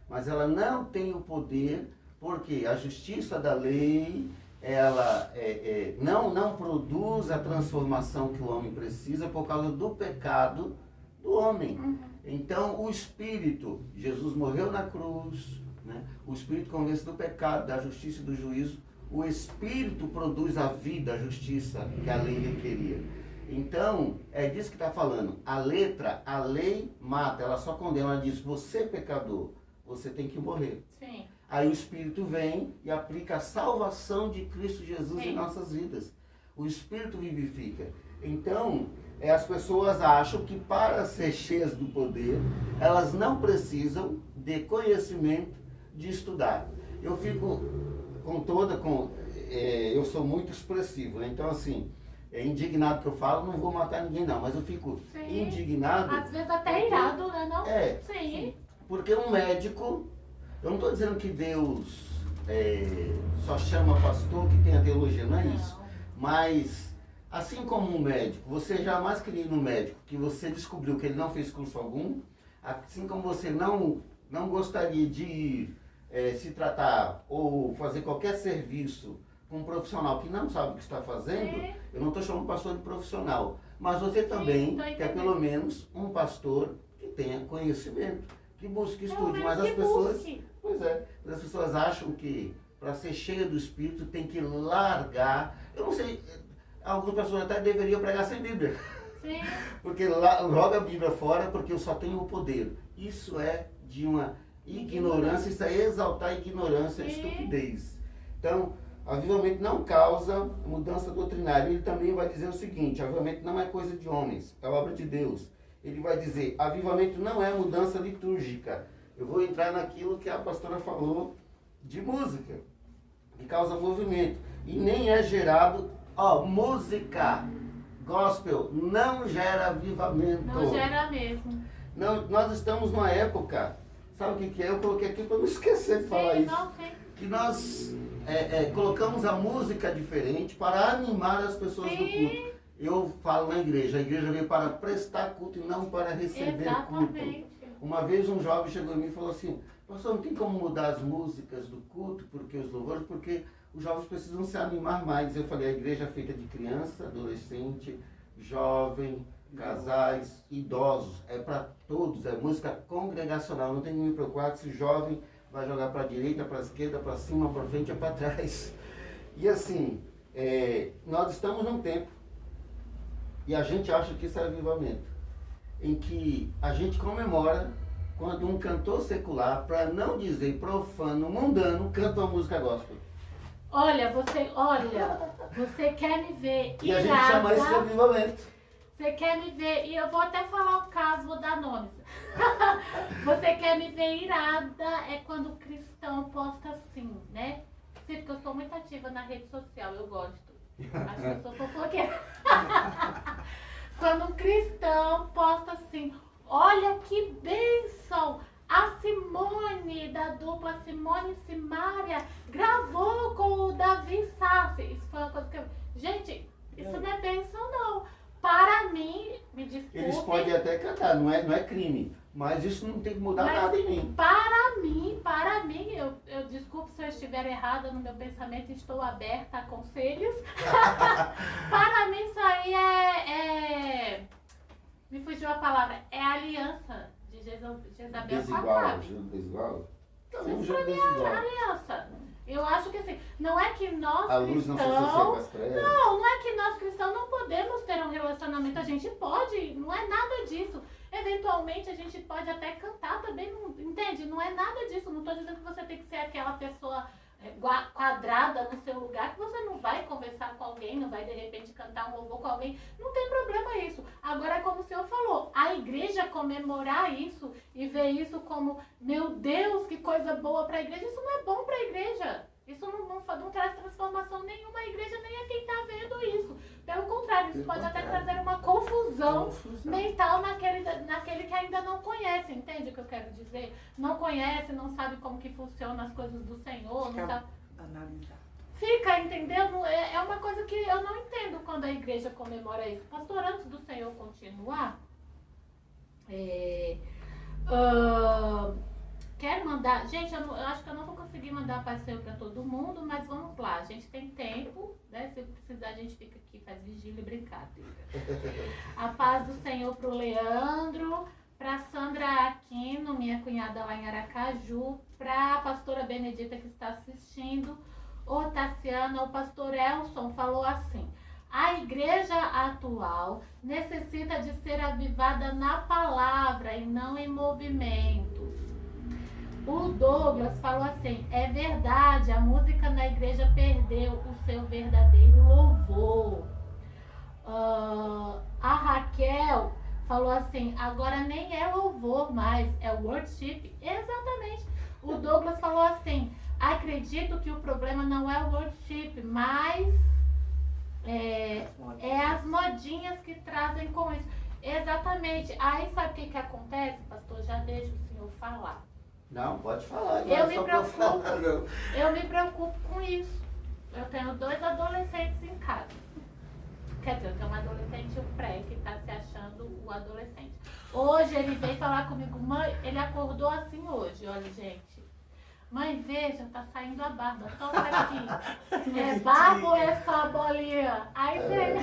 mas ela não tem o poder, porque a justiça da lei, ela não produz a transformação que o homem precisa por causa do pecado do homem. Então, o Espírito, Jesus morreu na cruz, né? O Espírito convence do pecado, da justiça e do juízo. O Espírito produz a vida, a justiça que a lei requeria. Então, é disso que está falando. A letra, a lei mata, ela só condena, ela diz, você é pecador, você tem que morrer. Sim. Aí o Espírito vem e aplica a salvação de Cristo Jesus em nossas vidas. O Espírito vivifica. Então, as pessoas acham que para ser cheias do poder, elas não precisam de conhecimento, de estudar. Eu fico eu sou muito expressivo, né? Então assim, indignado que eu falo, não vou matar ninguém não, mas eu fico indignado. Às vezes até irado, né? Não? Sim. Porque um médico, eu não estou dizendo que Deus só chama pastor que tem a teologia, não é isso. Mas, assim como um médico, você jamais queria ir no médico que você descobriu que ele não fez curso algum, assim como você não gostaria de ir se tratar ou fazer qualquer serviço com um profissional que não sabe o que está fazendo, eu não estou chamando pastor de profissional, mas você também quer pelo menos um pastor que tenha conhecimento, que busque, estude, mas as pessoas, as pessoas acham que para ser cheia do Espírito tem que largar, eu não sei, algumas pessoas até deveriam pregar sem Bíblia, porque joga a Bíblia fora porque eu só tenho o poder. Isso é de uma ignorância, isso é exaltar a ignorância, a estupidez. Então, avivamento não causa mudança doutrinária. Ele também vai dizer o seguinte, avivamento não é coisa de homens, é obra de Deus. Ele vai dizer, avivamento não é mudança litúrgica. Eu vou entrar naquilo que a pastora falou de música, que causa movimento. E nem é gerado, música, gospel, não gera avivamento. Não gera mesmo. Não, nós estamos numa época, sabe o que é? Eu coloquei aqui para não esquecer de falar isso. Que nós colocamos a música diferente para animar as pessoas do culto. Eu falo na igreja, a igreja veio para prestar culto e não para receber culto. Uma vez um jovem chegou em mim e falou assim, pastor, não tem como mudar as músicas do culto, porque os louvores, porque os jovens precisam se animar mais. Eu falei, a igreja é feita de criança, adolescente, jovem, casais, idosos, é para todos, é música congregacional, não tem que me preocupar se o jovem vai jogar para a direita, para a esquerda, para cima, para frente ou para trás. E assim, nós estamos num tempo, e a gente acha que isso é avivamento, em que a gente comemora quando um cantor secular, para não dizer profano, mundano, canta uma música gospel. Olha, você quer me ver irada. E a gente chama isso de avivamento. Você quer me ver, e eu vou até falar o caso, vou dar nomes. Você quer me ver irada é quando o cristão posta assim, né? Sim, porque eu sou muito ativa na rede social, eu gosto. Acho que eu sou fofoqueira. Quando um cristão posta assim, olha que bênção! A Simone, da dupla Simone e Simária, gravou com o Davi Sassi. Isso foi uma coisa que eu... Gente, isso não é bênção, não. Para mim, me desculpe... Eles podem até cantar, não é crime. Mas isso não tem que mudar nada em mim. Para mim, eu desculpe se eu estiver errada no meu pensamento, estou aberta a conselhos. Para mim, isso aí me fugiu a palavra. É a aliança de Jezabel com Acabe. Desigual? Isso pra mim é aliança. Eu acho que assim, não é que nós a luz cristãos... não se associa com as trevas. Não é que nós cristãos não podemos ter um relacionamento. A gente pode, não é nada disso. Eventualmente a gente pode até cantar também, não, entende? Não é nada disso. Não estou dizendo que você tem que ser aquela pessoa quadrada no seu lugar, que você não vai conversar com alguém, não vai de repente cantar um louvor com alguém. Não tem problema isso. Agora é como o senhor falou, a igreja comemorar isso e ver isso como, meu Deus, que coisa boa para a igreja, isso não é bom para a igreja. Isso não traz transformação nenhuma à igreja, nem a quem está vendo isso. Pelo contrário, isso pode até trazer uma confusão mental naquele que ainda não conhece, entende o que eu quero dizer? Não conhece, não sabe como que funcionam as coisas do Senhor, não sabe... Analisar. fica, entendeu? É uma coisa que eu não entendo quando a igreja comemora isso. Pastor, antes do Senhor continuar, quero mandar. Gente, eu acho que eu não vou conseguir mandar a paz do Senhor para todo mundo, mas vamos lá. A gente tem tempo, né? Se precisar, a gente fica aqui, faz vigília e brincadeira. A paz do Senhor para o Leandro, para Sandra Aquino, minha cunhada lá em Aracaju, para a pastora Benedita que está assistindo, o Tassiana, o pastor Elson falou assim: a igreja atual necessita de ser avivada na palavra e não em movimentos. O Douglas falou assim: é verdade, a música na igreja perdeu o seu verdadeiro louvor. A Raquel falou assim: agora nem é louvor mais, é worship. Exatamente. O Douglas falou assim: acredito que o problema não é o worship, mas é as modinhas que trazem com isso. Exatamente. Aí sabe o que acontece, pastor? Já deixa o senhor falar. Não, pode falar. Eu me preocupo com isso. Eu tenho 2 adolescentes em casa. Quer dizer, eu tenho um adolescente e um pré que está se achando o adolescente. Hoje ele veio falar comigo: mãe, ele acordou assim hoje, olha, gente. Mãe, veja, tá saindo a barba, toca aqui. É barba ou é só bolinha? Aí você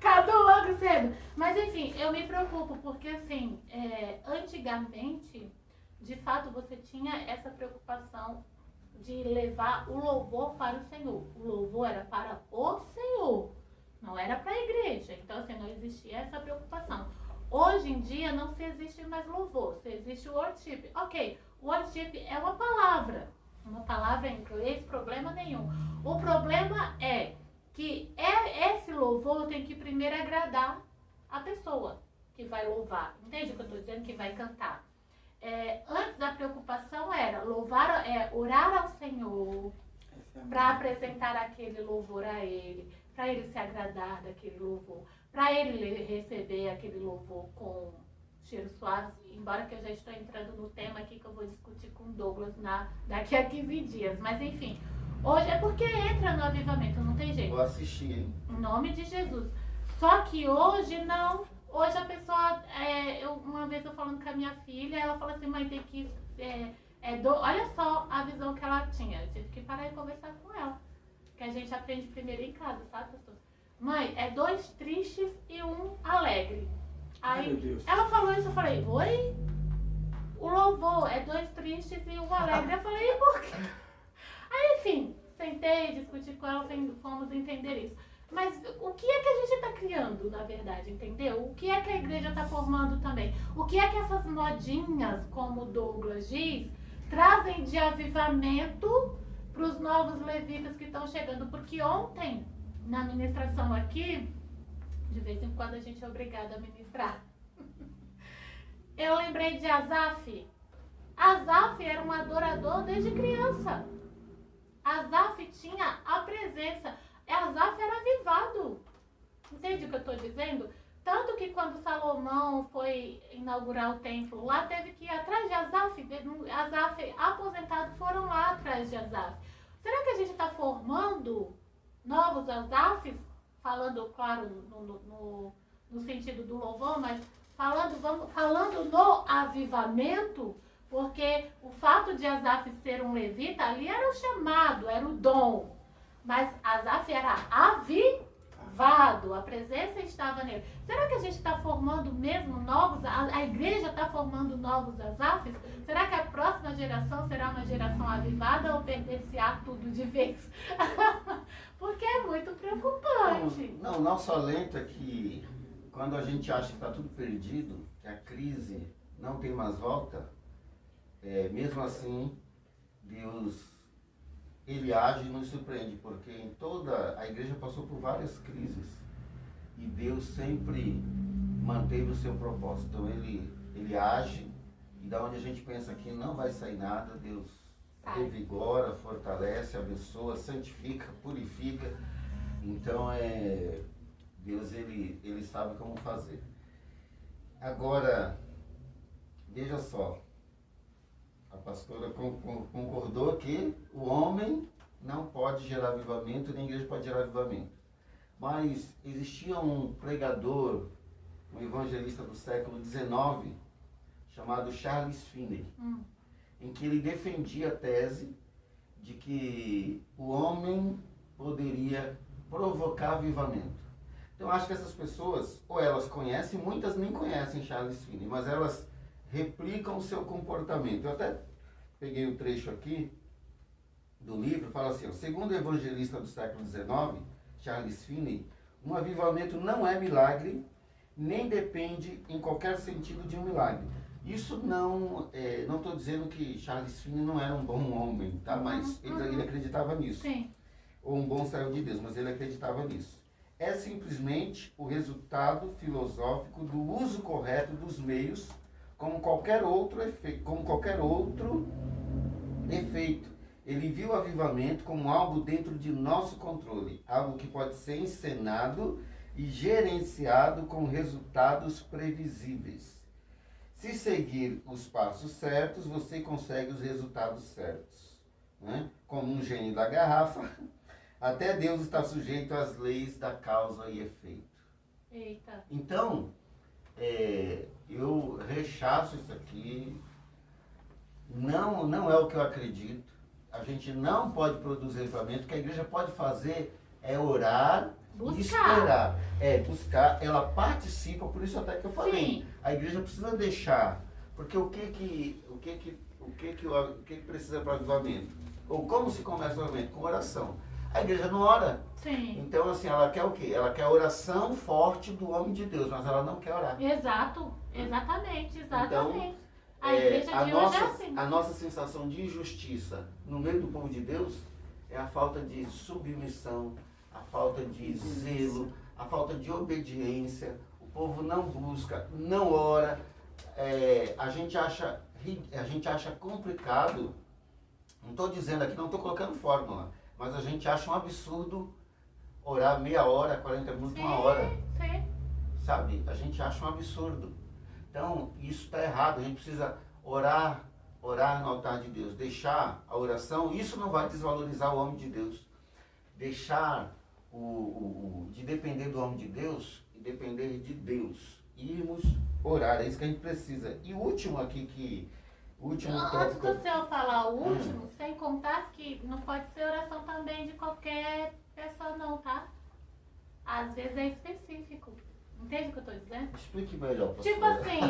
cada logo cedo. Mas enfim, eu me preocupo, porque assim, antigamente, de fato, você tinha essa preocupação de levar o louvor para o Senhor. O louvor era para o Senhor, não era para a igreja. Então, assim, não existia essa preocupação. Hoje em dia não se existe mais louvor, se existe o worship. Ok, o worship é uma palavra em inglês, problema nenhum. O problema é que esse louvor tem que primeiro agradar a pessoa que vai louvar. Entende o que eu estou dizendo? Que vai cantar. Antes a preocupação era orar ao Senhor para apresentar aquele louvor a Ele, para Ele se agradar daquele louvor, para Ele receber aquele louvor com cheiro suave, embora que eu já estou entrando no tema aqui que eu vou discutir com o Douglas daqui a 15 dias. Mas enfim, hoje é porque entra no avivamento, não tem jeito. Vou assistir, hein? Em nome de Jesus. Só que hoje não. Hoje a pessoa, uma vez eu falando com a minha filha, ela falou assim: mãe, tem que... olha só a visão que ela tinha. Eu tive que parar e conversar com ela. Que a gente aprende primeiro em casa, sabe, pastor? Mãe, 2 tristes e 1 alegre. Aí ela falou isso, eu falei: oi? O louvor é 2 tristes e 1 alegre. Eu falei: e por quê? Aí, enfim, sentei, discuti com ela, fomos entender isso. Mas o que é que a gente está criando, na verdade, entendeu? O que é que a igreja está formando também? O que é que essas modinhas, como o Douglas diz, trazem de avivamento para os novos levitas que estão chegando? Porque ontem, na ministração aqui, de vez em quando a gente é obrigada a ministrar, eu lembrei de Asaf. Asaf era um adorador desde criança. Asaf tinha a presença. Asaf era avivado. Entende o que eu estou dizendo? Tanto que quando Salomão foi inaugurar o templo, lá teve que ir atrás de Asaf. Asaf aposentados foram lá atrás de Asaf. Será que a gente está formando novos Asafs? Falando, claro, no sentido do louvor, mas falando no avivamento, porque o fato de Asaf ser um levita, ali era o chamado, era o dom. Mas Asaf era avivado, a presença estava nele. Será que a gente está formando mesmo novos, a igreja está formando novos Asafs? Será que a próxima geração será uma geração avivada ou perder-se-á tudo de vez? Porque é muito preocupante. Não só lenta que quando a gente acha que está tudo perdido, que a crise não tem mais volta, mesmo assim, Deus... Ele age e nos surpreende, porque em toda a igreja passou por várias crises e Deus sempre manteve o seu propósito. Então ele age e da onde a gente pensa que não vai sair nada, Deus revigora, fortalece, abençoa, santifica, purifica. Então Deus ele sabe como fazer. Agora, veja só. A pastora concordou que o homem não pode gerar avivamento, nem a igreja pode gerar avivamento. Mas existia um pregador, um evangelista do século XIX, chamado Charles Finney, em que ele defendia a tese de que o homem poderia provocar avivamento. Então, acho que essas pessoas, ou elas conhecem, muitas nem conhecem Charles Finney, mas elas replicam o seu comportamento. Eu até peguei o trecho aqui do livro, fala assim, segundo o evangelista do século XIX, Charles Finney, um avivamento não é milagre, nem depende em qualquer sentido de um milagre. Isso não estou dizendo que Charles Finney não era um bom homem, tá? Mas ele acreditava nisso. Sim. Ou um bom servo de Deus, mas ele acreditava nisso. É simplesmente o resultado filosófico do uso correto dos meios, como qualquer outro efeito. Ele viu o avivamento como algo dentro de nosso controle, algo que pode ser encenado e gerenciado com resultados previsíveis. Se seguir os passos certos, você consegue os resultados certos. Né? Como um gênio da garrafa, até Deus está sujeito às leis da causa e efeito. Eita. Então, eu rechaço isso aqui. Não é o que eu acredito. A gente não pode produzir avivamento. O que a igreja pode fazer é orar e esperar. Buscar. Ela participa, por isso até que eu falei. Sim. A igreja precisa deixar. Porque o que precisa para o avivamento? Ou como se começa o avivamento? Com oração. A igreja não ora. Sim. Então, assim, ela quer o quê? Ela quer a oração forte do homem de Deus, mas ela não quer orar. Exato. Exatamente. Então, a igreja de hoje é assim. A nossa sensação de injustiça no meio do povo de Deus é a falta de submissão, a falta de zelo, a falta de obediência. O povo não busca, não ora. A gente acha complicado. Não estou dizendo aqui, não estou colocando fórmula, mas a gente acha um absurdo orar meia hora, 40 minutos, Sim, 1 hora. sim. Sabe? A gente acha um absurdo. Então, isso está errado. A gente precisa orar no altar de Deus. Deixar a oração, isso não vai desvalorizar o homem de Deus. Deixar de depender do homem de Deus e depender de Deus. Irmos orar, é isso que a gente precisa. E o último aqui Antes do senhor falar o último, sem contar que não pode ser oração também de qualquer pessoa não, tá? Às vezes é específico. Entende o que eu tô dizendo? Explique melhor, pastor. Tipo assim,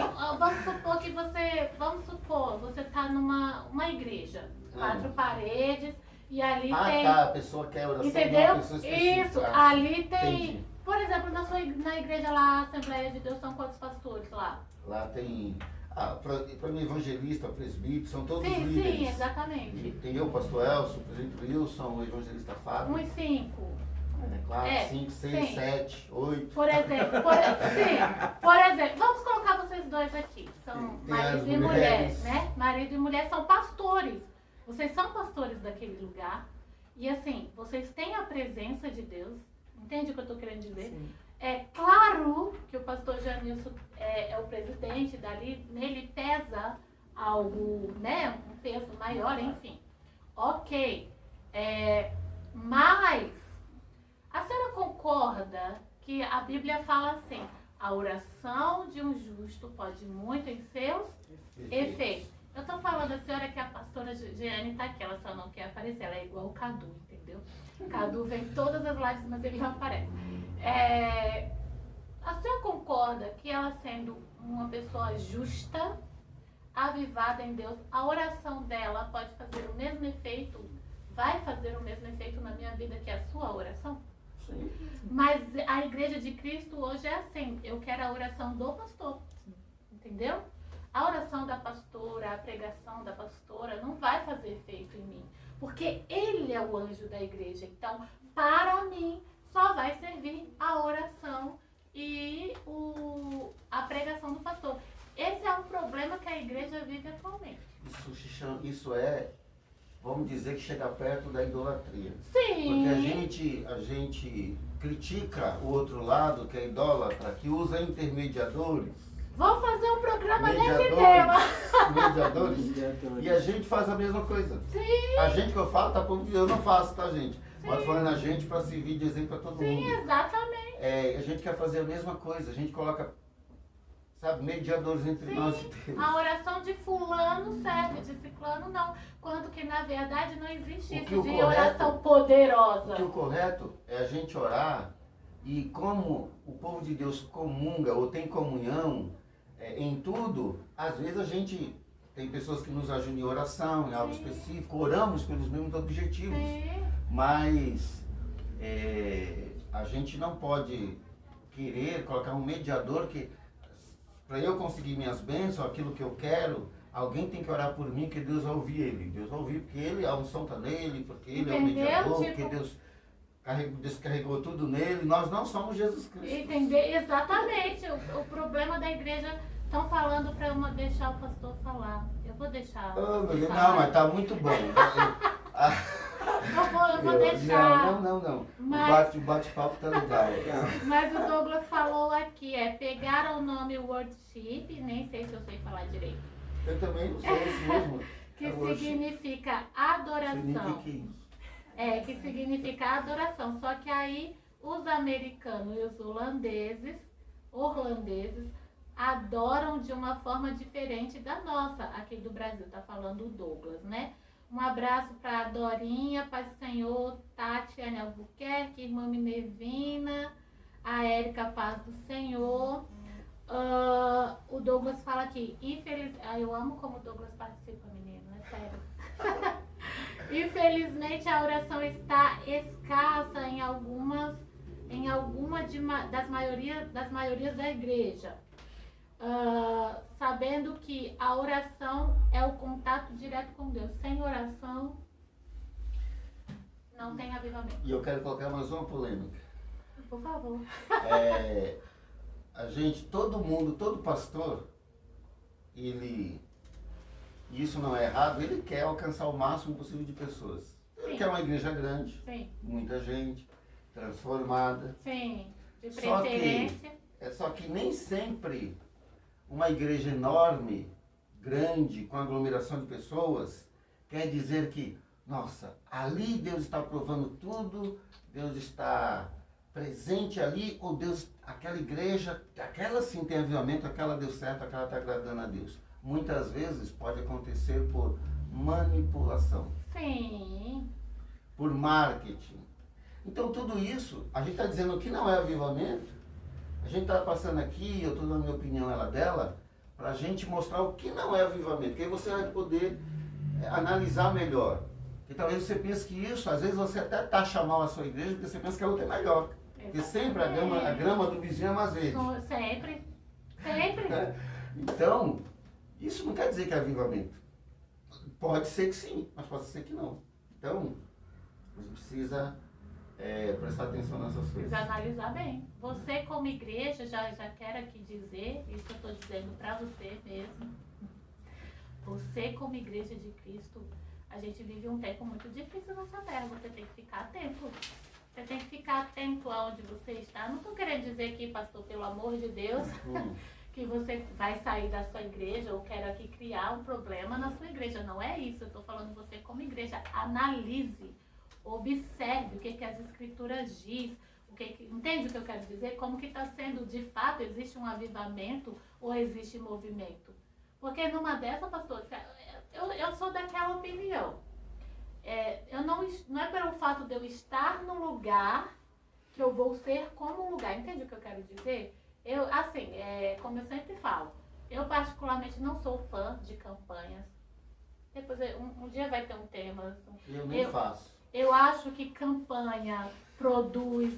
vamos supor, você tá numa igreja, 4 paredes, e ali tem... tá, a pessoa quer oração de entendeu? uma pessoa específica. Isso, ali tem... Entendi. Por exemplo, na igreja lá, Assembleia de Deus, são quantos pastores lá? Lá tem... para mim, evangelista, presbítero, são todos Sim, líderes. sim, exatamente. Tem eu, o pastor Elcio, o presbítero Wilson, o evangelista Fábio. Uns 5. 4, 5, 6, sim. 7, 8. Por exemplo, vamos colocar vocês dois aqui. São Tem marido as e mulher, mulheres. né? Marido e mulher são pastores. Vocês são pastores daquele lugar. E assim, vocês têm a presença de Deus. Entende o que eu estou querendo dizer? Sim. É claro que o pastor Janilson é o presidente dali, nele pesa algo, né? Um peso maior, enfim. Ok. Mas a senhora concorda que a Bíblia fala assim, a oração de um justo pode muito em seus efeitos. Eu tô falando a senhora que a pastora Jeane tá aqui, ela só não quer aparecer, ela é igual o Cadu, entendeu? Cadu vem em todas as lives, mas ele não aparece. A senhora concorda que ela sendo uma pessoa justa, avivada em Deus, a oração dela pode fazer o mesmo efeito, vai fazer o mesmo efeito na minha vida que a sua oração? Sim. Mas a igreja de Cristo hoje é assim, eu quero a oração do pastor, entendeu? A oração da pastora, a pregação da pastora não vai fazer efeito em mim, porque ele é o anjo da igreja. Então, para mim, só vai servir a oração e a pregação do pastor. Esse é um problema que a igreja vive atualmente. Isso é, vamos dizer que chega perto da idolatria. Sim. Porque a gente critica o outro lado, que é idólatra, que usa intermediadores. Vamos fazer um programa nesse tema. Mediadores. Mediadores. E a gente faz a mesma coisa. Sim, A gente que eu falo, tá povo, eu não faço, tá, gente? Mas falando a gente para servir de exemplo para todo sim, mundo. exatamente. A gente quer fazer a mesma coisa, a gente coloca, sabe, mediadores entre nós e Deus. A oração de fulano serve, de ciclano não. Quando que na verdade não existe O que isso o de correto- oração poderosa. Porque o correto é a gente orar e como o povo de Deus comunga ou tem comunhão em tudo, às vezes a gente tem pessoas que nos ajudam em oração, em algo Sim. específico, oramos pelos mesmos objetivos, Sim, mas a gente não pode querer colocar um mediador que, para eu conseguir minhas bênçãos, aquilo que eu quero, alguém tem que orar por mim, que Deus vai ouvir ele. Deus vai ouvir porque ele, a unção está nele, porque ele é o Entendeu? mediador, Tipo- porque Deus descarregou tudo nele. Nós não somos Jesus Cristo. entender exatamente. O problema da igreja, estão falando para eu deixar o pastor falar. Eu vou deixar. o Oh, pastor meu Deus, falar. não, mas tá muito bom. Eu vou deixar. Não. Mas- O bate-papo tá legal. Mas o Douglas falou aqui, pegaram o nome worship, nem sei se eu sei falar direito, Eu também não sou esse mesmo. que Eu acho- significa Sei nem o adoração. que é isso. Que significa adoração. Só que aí os americanos e os holandeses adoram de uma forma diferente da nossa, aqui do Brasil, tá falando o Douglas, né? Um abraço para a Dorinha, Paz do Senhor, Tatiane Albuquerque, irmã Minervina, a Érica Paz do Senhor. O Douglas fala aqui, eu amo como o Douglas participa, menino, é sério. Infelizmente a oração está escassa em alguma das maiorias da igreja. Sabendo que a oração é o contato direto com Deus. Sem oração, não tem avivamento. E eu quero colocar mais uma polêmica. Por favor. A gente, todo pastor, e isso não é errado, ele quer alcançar o máximo possível de pessoas. Ele Sim. quer uma igreja grande, Sim, muita gente, transformada. sim. De Só que- preferência. Só que nem sempre uma igreja enorme, grande, com aglomeração de pessoas, quer dizer que, nossa, ali Deus está provando tudo, Deus está presente ali, ou Deus, aquela igreja, aquela sim tem avivamento, aquela deu certo, aquela está agradando a Deus. Muitas vezes pode acontecer por manipulação, Sim. por marketing. Então tudo isso, a gente está dizendo que não é avivamento, a gente está passando aqui, eu estou dando a minha opinião, ela dela, para a gente mostrar o que não é avivamento, que aí você vai poder analisar melhor. E talvez você pense que isso, às vezes você até taxa mal a sua igreja, porque você pensa que a outra é melhor. Porque sempre a grama do vizinho é mais verde. Sempre. Sempre. Então, isso não quer dizer que é avivamento. Pode ser que sim, mas pode ser que não. Então, a gente precisa prestar atenção nessas coisas. Precisa analisar bem. Você como igreja, já quero aqui dizer, isso eu estou dizendo para você mesmo. Você como igreja de Cristo, a gente vive um tempo muito difícil nessa terra. Você tem que ficar atento. Você tem que ficar atento aonde você está. Não estou querendo dizer aqui, pastor, pelo amor de Deus, que você vai sair da sua igreja ou quer aqui criar um problema na sua igreja. Não é isso. Eu estou falando você como igreja. Analise, observe o que as escrituras diz. Entende o que eu quero dizer? Como que está sendo, de fato, existe um avivamento ou existe movimento? Porque numa dessa, pastor, eu sou daquela opinião. Não é pelo fato de eu estar no lugar que eu vou ser como um lugar. Entende o que eu quero dizer? Como eu sempre falo, eu particularmente não sou fã de campanhas. Depois, um dia vai ter um tema. Eu nem faço. Eu acho que campanha produz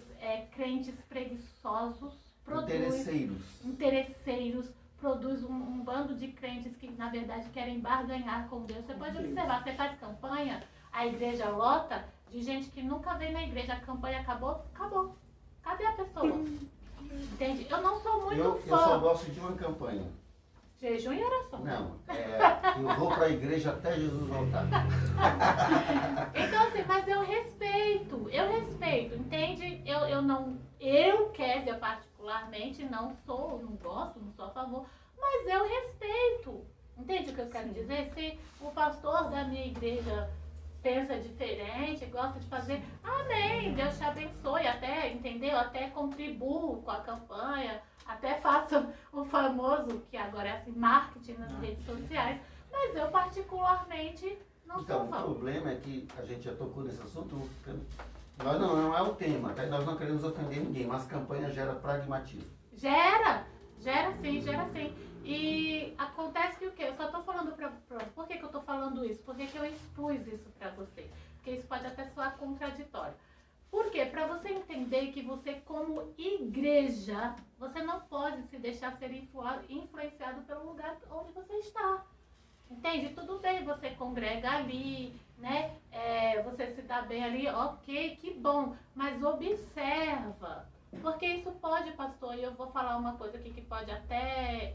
crentes preguiçosos, interesseiros, produz um bando de crentes que, na verdade, querem barganhar com Deus. Você pode observar, você faz campanha, a igreja lota de gente que nunca veio na igreja, a campanha acabou. Cadê a pessoa? Entende? Eu não sou muito Eu fã. só gosto de uma campanha. Jejum e oração. Não, eu vou para a igreja até Jesus voltar. Então, assim, mas eu respeito, entende? Eu, Kézia, particularmente, não gosto, não sou a favor, mas eu respeito. Entende o que eu quero dizer? Se o pastor da minha igreja pensa diferente, gosta de fazer, amém, Deus te abençoe, até, entendeu? Até contribuo com a campanha, até faço o famoso, que agora é assim, marketing nas redes sociais, mas eu particularmente não sou Então, o fã. problema é que a gente já tocou nesse assunto, nós não é o tema, tá? Nós não queremos ofender ninguém, mas campanha gera pragmatismo. Gera sim, gera sim. E acontece que o quê? Eu só tô falando por que eu tô falando isso? Por que eu expus isso pra você? Porque isso pode até soar contraditório. Por quê? Pra você entender que você, como igreja, você não pode se deixar ser influenciado pelo lugar onde você está. Entende? Tudo bem, você congrega ali, né? Você se dá bem ali, ok, que bom. Mas observa. Porque isso pode, pastor, e eu vou falar uma coisa aqui que pode até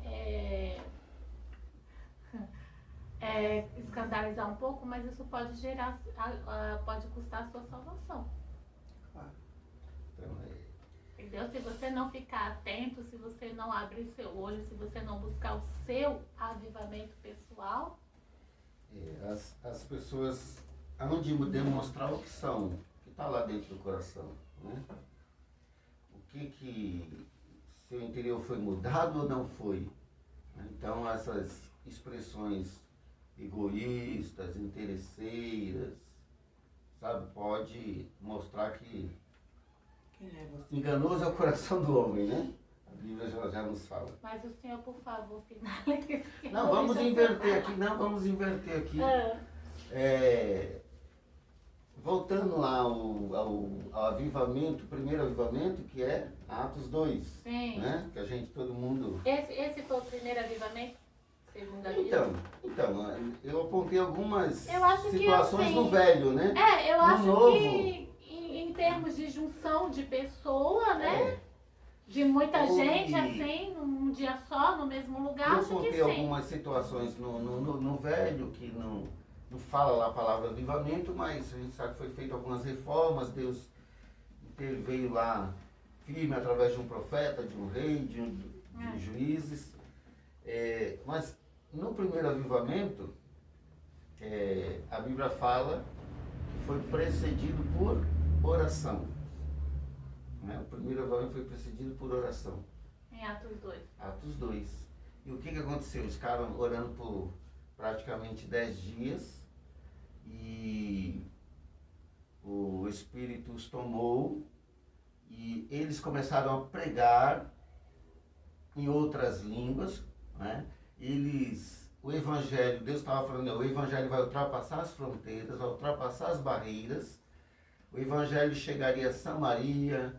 escandalizar um pouco, mas isso pode gerar, pode custar a sua salvação. Claro. Então, Entendeu? Se você não ficar atento, se você não abrir seu olho, se você não buscar o seu avivamento pessoal. as pessoas hão de demonstrar o que são, o que está lá dentro do coração, né? O que seu interior foi mudado ou não foi? Então essas expressões egoístas, interesseiras, sabe, pode mostrar que Quem é você? enganoso é o coração do homem, né? A Bíblia já nos fala. Mas o senhor, por favor, finalize. Não, vamos inverter aqui. Voltando lá ao avivamento, o primeiro avivamento, que é Atos 2. Sim. Né? Que a gente, todo mundo... Esse foi o primeiro avivamento? Segundo a Bíblia? Então, eu apontei algumas Eu acho que situações assim, no velho, né? eu No acho novo. que em termos de junção de pessoa, né? De muita Ou gente, de- assim, num dia só, no mesmo lugar, Eu acho que apontei sim. algumas situações no velho, que não fala lá a palavra avivamento, mas a gente sabe que foi feito algumas reformas, Deus veio lá firme através de um profeta, de um rei, de juízes. Mas no primeiro avivamento, a Bíblia fala que foi precedido por oração. Né? O primeiro avivamento foi precedido por oração. Em Atos 2. Atos 2. E o que aconteceu? Eles ficaram orando por praticamente 10 dias e o Espírito os tomou e eles começaram a pregar em outras línguas, né? O Evangelho, Deus estava falando, o Evangelho vai ultrapassar as fronteiras, vai ultrapassar as barreiras, o Evangelho chegaria a Samaria,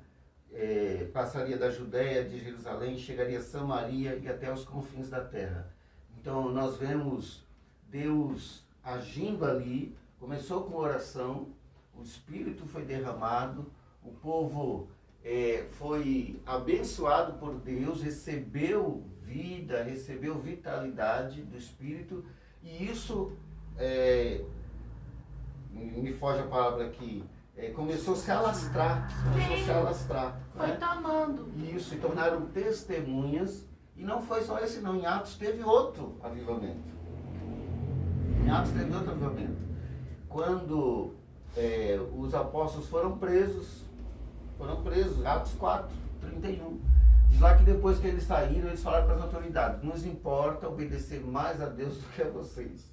passaria da Judéia, de Jerusalém, chegaria a Samaria e até os confins da terra. Então nós vemos Deus agindo ali, começou com oração, o Espírito foi derramado, o povo foi abençoado por Deus, recebeu vida, recebeu vitalidade do Espírito, e isso, me foge a palavra aqui, começou a se alastrar, Foi né? tomando. Isso, se tornaram testemunhas, e não foi só esse não, em Atos teve outro avivamento. Quando os apóstolos foram presos, Atos 4:31. Diz lá que depois que eles saíram, eles falaram para as autoridades: nos importa obedecer mais a Deus do que a vocês.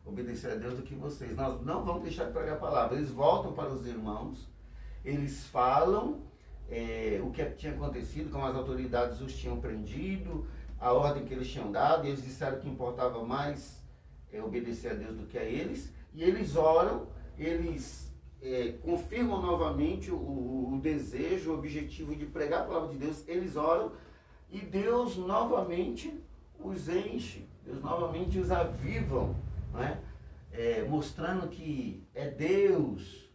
Obedecer a Deus do que vocês. Nós não vamos deixar de pregar a palavra. Eles voltam para os irmãos, eles falam o que tinha acontecido, como as autoridades os tinham prendido, a ordem que eles tinham dado, e eles disseram que importava mais obedecer a Deus do que a eles, e eles oram, eles confirmam novamente o desejo, o objetivo de pregar a palavra de Deus, eles oram, e Deus novamente os enche, Deus novamente os avivam, né? Mostrando que é Deus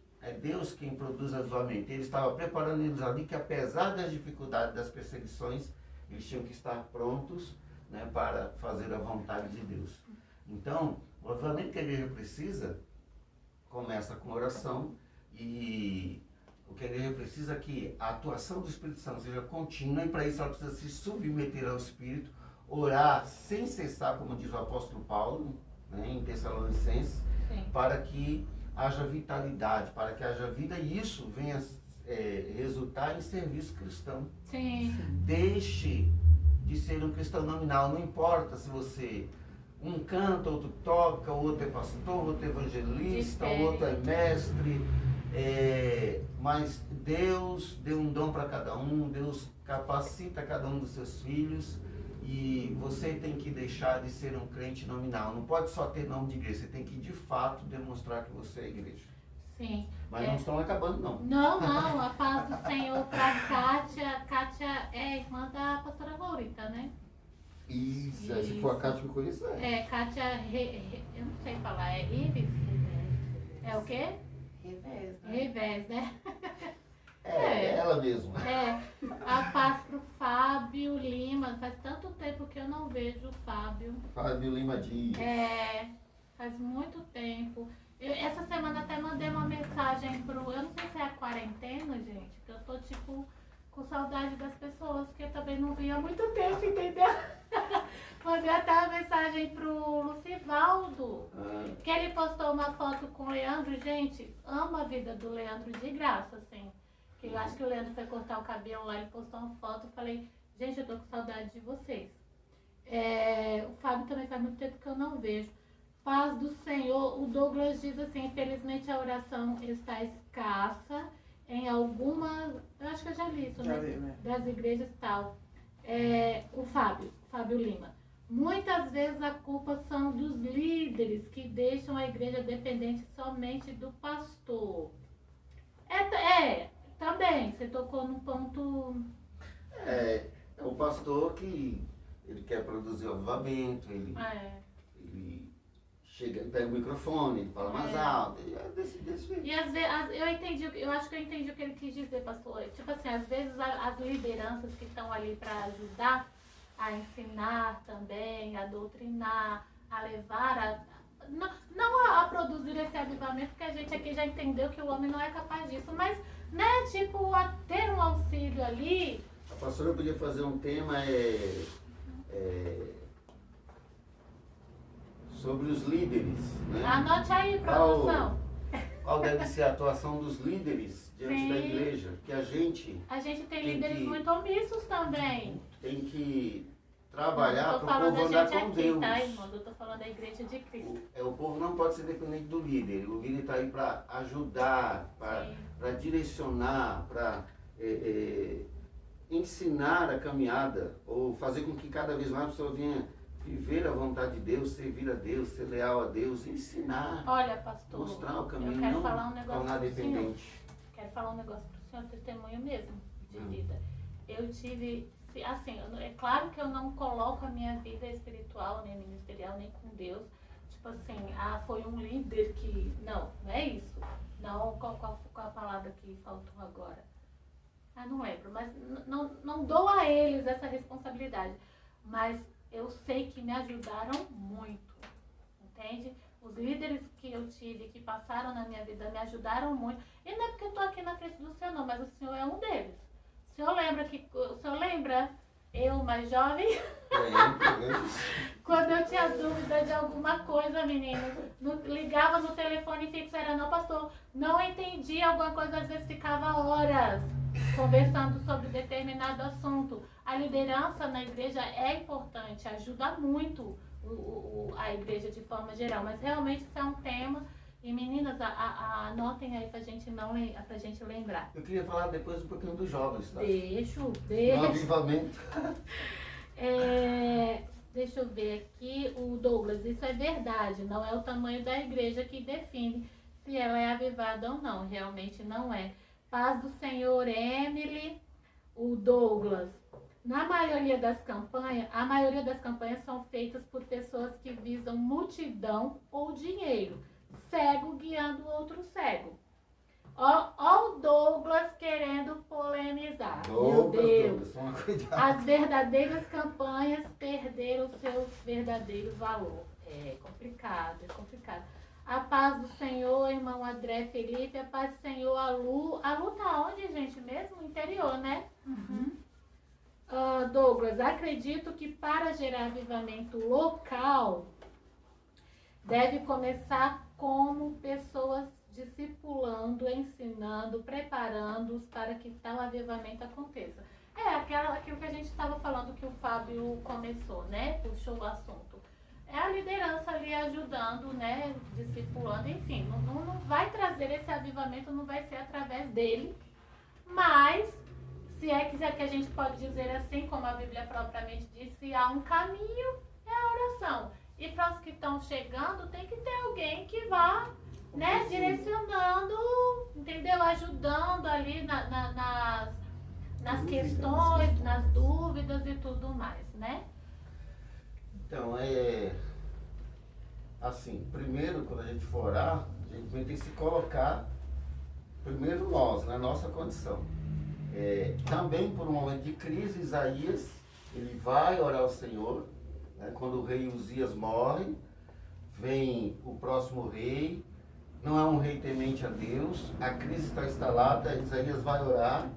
quem produz avivamento. Ele estava preparando eles ali que, apesar das dificuldades, das perseguições, eles tinham que estar prontos, né, para fazer a vontade de Deus. Então, o avivamento que a igreja precisa começa com oração, e o que a igreja precisa é que a atuação do Espírito Santo seja contínua, e para isso ela precisa se submeter ao Espírito, orar sem cessar, como diz o apóstolo Paulo, né, em Tessalonicenses, Sim. para que haja vitalidade, para que haja vida, e isso venha resultar em serviço cristão. Sim. Deixe de ser um cristão nominal, não importa se você um canta, outro toca, o outro é pastor, outro é evangelista, o outro é mestre, mas Deus deu um dom para cada um, Deus capacita cada um dos seus filhos, e você tem que deixar de ser um crente nominal. Não pode só ter nome de igreja, você tem que de fato demonstrar que você é igreja. Sim. Mas não estão acabando, não. Não, a paz do Senhor para Kátia. Kátia é irmã da pastora Laurita, né? Isso, se for a Kátia que eu conheço, Kátia, eu não sei falar, é Rives? É o quê? Revés, né? Revés, né? Ela mesma. A paz pro Fábio Lima. Faz tanto tempo que eu não vejo o Fábio. Fábio Lima Dias. Faz muito tempo. Essa semana até mandei uma mensagem pro... Eu não sei se é a quarentena, gente, que eu tô, tipo, com saudade das pessoas, que eu também não vi há muito tempo, entendeu? Mandei até uma mensagem pro Lucivaldo, que ele postou uma foto com o Leandro. Gente, amo a vida do Leandro de graça, assim. Que eu acho que o Leandro foi cortar o cabelo lá, ele postou uma foto, eu falei, gente, eu tô com saudade de vocês. O Fábio também faz muito tempo que eu não vejo. Paz do Senhor. O Douglas diz assim, infelizmente a oração está escassa em algumas, eu acho que eu já li isso, né? Das igrejas e tal. O Fábio Lima. Muitas vezes a culpa são dos líderes que deixam a igreja dependente somente do pastor. Também, você tocou num ponto... É o pastor que ele quer produzir o avivamento, ele chega, ele pega o microfone, ele fala mais alto, e é desse jeito. E às vezes, eu acho que eu entendi o que ele quis dizer, pastor. Tipo assim, às vezes as lideranças que estão ali para ajudar a ensinar também, a doutrinar, a levar não a produzir esse avivamento, porque a gente aqui já entendeu que o homem não é capaz disso, mas, né, tipo, a ter um auxílio ali. A pastora podia fazer um tema sobre os líderes, né? Anote aí, produção. Qual deve ser a atuação dos líderes diante da igreja? Que a gente tem líderes muito omissos também. Tem que trabalhar para o povo andar andar com aqui, Deus. Tá, irmão? Eu tô falando da igreja de Cristo. O povo não pode ser dependente do líder. O líder está aí para ajudar, para direcionar, para ensinar a caminhada, ou fazer com que cada vez mais a pessoa venha viver a vontade de Deus, servir a Deus, ser leal a Deus, ensinar. Olha, pastor, mostrar o caminho, eu quero não falar um negócio tornar pro dependente. senhor. Quero falar um negócio pro senhor, testemunho mesmo de vida. Eu tive, assim, é claro que eu não coloco a minha vida espiritual, nem ministerial, nem com Deus, tipo assim, foi um líder que... Não é isso. Não, qual a palavra que faltou agora? Não lembro, mas não dou a eles essa responsabilidade. Mas eu sei que me ajudaram muito, entende? Os líderes que eu tive, que passaram na minha vida, me ajudaram muito. E não é porque eu estou aqui na frente do senhor, não, mas o senhor é um deles. O senhor lembra eu, mais jovem? Quando eu tinha dúvida de alguma coisa, menino, ligava no telefone fixo, era não, pastor, não entendi alguma coisa, às vezes ficava horas conversando sobre determinado assunto. A liderança na igreja é importante, ajuda muito a igreja de forma geral, mas realmente isso é um tema. E meninas, anotem aí pra gente lembrar. Eu queria falar depois um pouquinho dos jovens, tá? Deixa. No avivamento. Deixa eu ver aqui, o Douglas, isso é verdade, não é o tamanho da igreja que define se ela é avivada ou não, realmente não é. Paz do Senhor, Emily, o Douglas. A maioria das campanhas são feitas por pessoas que visam multidão ou dinheiro. Cego guiando outro cego. Ó o Douglas querendo polemizar. Meu Deus. As verdadeiras campanhas perderam o seu verdadeiro valor. É complicado. A paz do Senhor, irmão André Felipe. A paz do Senhor, a Lu. A Lu tá onde, gente? Mesmo? Interior, né? Douglas, Douglas, acredito que para gerar avivamento local, deve começar como pessoas discipulando, ensinando, preparando-os para que tal avivamento aconteça. Aquilo que a gente estava falando, que o Fábio começou, né? Puxou o assunto. É a liderança ali ajudando, né? Discipulando, enfim. Não vai trazer esse avivamento, não vai ser através dele, mas se é que a gente pode dizer assim, como a Bíblia propriamente diz, se há um caminho, é a oração. E para os que estão chegando, tem que ter alguém que vá, né, direcionando, entendeu? Ajudando ali nas questões, nas dúvidas e tudo mais, né? Então, assim, primeiro, quando a gente for orar, a gente tem que se colocar, primeiro nós, na nossa condição. Também por um momento de crise, Isaías, ele vai orar ao Senhor, né? Quando o rei Uzias morre, vem o próximo rei, não é um rei temente a Deus, a crise está instalada, Isaías vai orar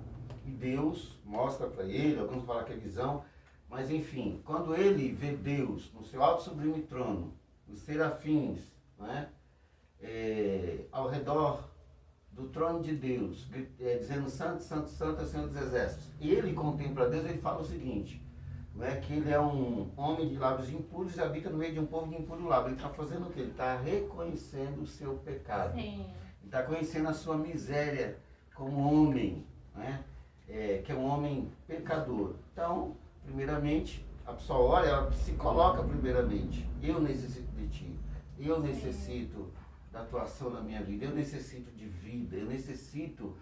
e Deus mostra para ele, alguns falam que é visão, mas enfim, quando ele vê Deus no seu alto sublime trono, os serafins, né? Ao redor do trono de Deus, dizendo santo, santo, santo é o Senhor dos Exércitos, e ele contempla Deus, ele fala o seguinte, não é que ele é um homem de lábios impuros e habita no meio de um povo de impuro lábio. Ele está fazendo o quê? Ele está reconhecendo o seu pecado. Sim. Ele está conhecendo a sua miséria como homem, né? Que é um homem pecador. Então, primeiramente, a pessoa ora, ela se coloca primeiramente. Eu necessito de ti. Eu necessito da atuação na minha vida. Eu necessito de vida. Eu necessito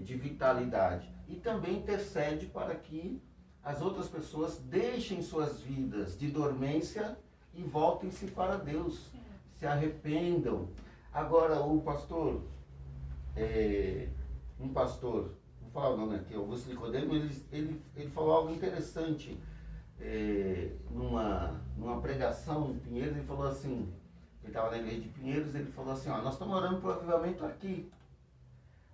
de vitalidade. E também intercede para que as outras pessoas deixem suas vidas de dormência e voltem-se para Deus, se arrependam. Agora, um pastor, vou falar o nome aqui, Augusto Nicodemo, ele falou algo interessante numa pregação em Pinheiros. Ele falou assim, ele estava na igreja de Pinheiros, ele falou assim, nós estamos orando por avivamento aqui,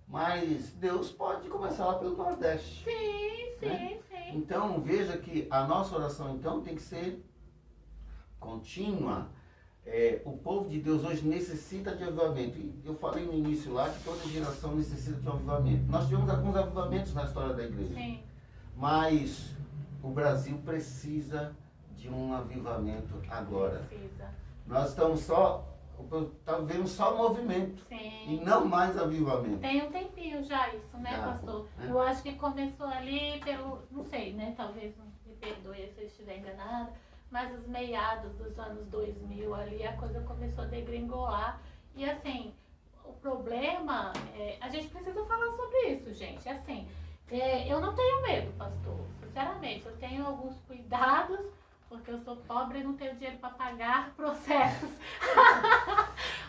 mas Deus pode começar lá pelo Nordeste. Sim, né? sim. Então, veja que a nossa oração, então, tem que ser contínua. O povo de Deus hoje necessita de avivamento. E eu falei no início lá que toda geração necessita de um avivamento. Nós tivemos alguns avivamentos na história da igreja. Sim. Mas o Brasil precisa de um avivamento agora. Precisa. Nós estamos vendo só movimento. Sim. E não mais avivamento. Tem um tempinho já isso, né, Já, pastor? né? Eu acho que começou ali não sei, né, talvez me perdoe se eu estiver enganada, mas os meados dos anos 2000 ali, a coisa começou a degringolar. E assim, o problema, a gente precisa falar sobre isso, gente. Assim, eu não tenho medo, pastor, sinceramente. Eu tenho alguns cuidados, porque eu sou pobre e não tenho dinheiro para pagar processos.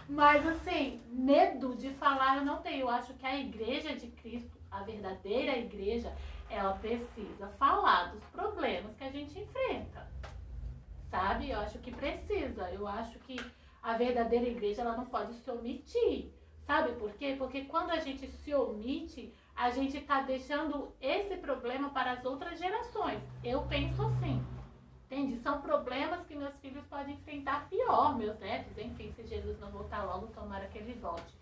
Mas assim, medo de falar eu não tenho. Eu acho que a igreja de Cristo, a verdadeira igreja, ela precisa falar dos problemas que a gente enfrenta. Sabe? Eu acho que precisa. Eu acho que a verdadeira igreja, ela não pode se omitir. Sabe por quê? Porque quando a gente se omite, a gente está deixando esse problema para as outras gerações. Eu penso assim. Entende? São problemas que meus filhos podem enfrentar pior, meus netos, enfim, se Jesus não voltar logo, tomara que ele volte.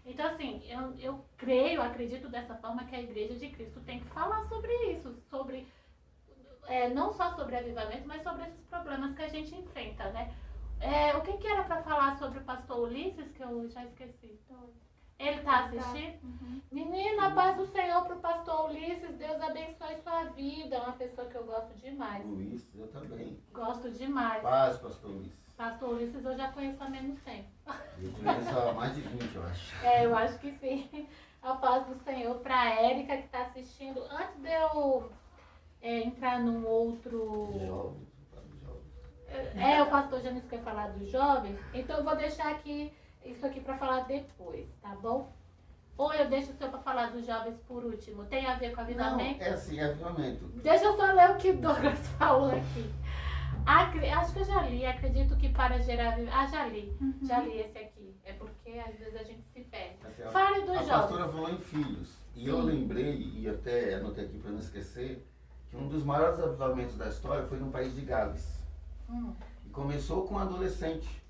Então, assim, eu acredito dessa forma que a Igreja de Cristo tem que falar sobre isso, sobre, não só sobre avivamento, mas sobre esses problemas que a gente enfrenta, né? O que era para falar sobre o pastor Ulisses, que eu já esqueci? Ele está assistindo? Uhum. Menina, a paz do Senhor para o pastor Ulisses, Deus abençoe sua vida. É uma pessoa que eu gosto demais. Ulisses, eu também. Gosto demais. Paz, pastor Ulisses. Pastor Ulisses eu já conheço há menos tempo. Eu conheço há mais de 20, eu acho. Eu acho que sim. A paz do Senhor para a Érica que está assistindo. Antes de eu entrar num outro... Jovens. O pastor Janice quer falar dos jovens, então eu vou deixar isso aqui para falar depois, tá bom? Ou eu deixo o senhor para falar dos jovens por último? Tem a ver com avivamento? Não, assim, avivamento. Deixa eu só ler o que Douglas falou aqui. Acho que eu já li, acredito que para gerar avivamento... já li. Uhum. Já li esse aqui. É porque às vezes a gente se perde. Assim, Fale dos a jovens. pastora falou em filhos. E Sim. eu lembrei, e até anotei aqui para não esquecer, que um dos maiores avivamentos da história foi no país de Gales. E começou com um adolescente,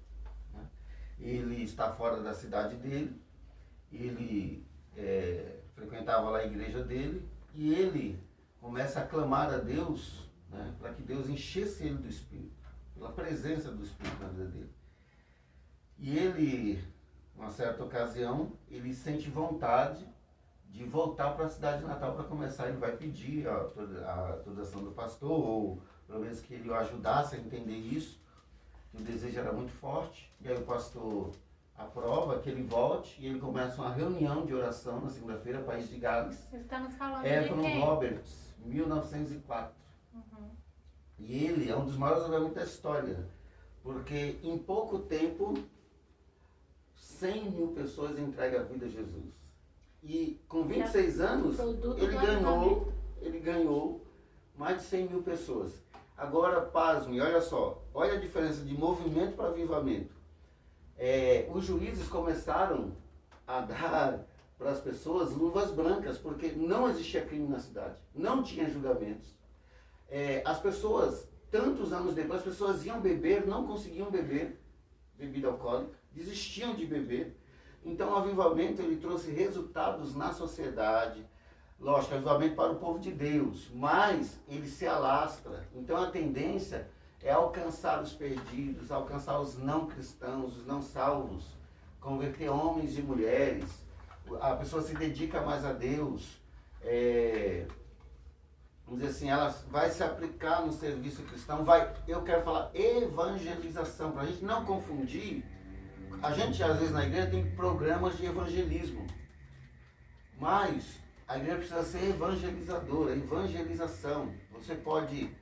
né? Ele está fora da cidade dele, ele frequentava lá a igreja dele, e ele começa a clamar a Deus, né, para que Deus enchesse ele do Espírito, pela presença do Espírito na vida dele. E ele, uma certa ocasião, ele sente vontade de voltar para a cidade natal para começar. Ele vai pedir a autorização do pastor, ou pelo menos que ele o ajudasse a entender isso, que o desejo era muito forte. E aí o pastor aprova que ele volte, e ele começa uma reunião de oração na segunda-feira, país de Gales. Estamos falando Evan de quem? Roberts, 1904. E ele é um dos maiores avivamentos da história, porque em pouco tempo 100 mil pessoas entregam a vida a Jesus. E com 26 anos ele ganhou mais de 100 mil pessoas. Agora, pasme, olha só, olha a diferença de movimento para avivamento. Os juízes começaram a dar para as pessoas luvas brancas, porque não existia crime na cidade, não tinha julgamentos. As pessoas, tantos anos depois, as pessoas iam beber, não conseguiam beber bebida alcoólica, desistiam de beber. Então o avivamento ele trouxe resultados na sociedade, lógico, avivamento para o povo de Deus, mas ele se alastra. Então a tendência é alcançar os perdidos, alcançar os não cristãos, os não salvos, converter homens e mulheres. A pessoa se dedica mais a Deus, vamos dizer assim, ela vai se aplicar no serviço cristão, eu quero falar evangelização, para a gente não confundir. A gente às vezes na igreja tem programas de evangelismo, mas a igreja precisa ser evangelizadora, evangelização. Você pode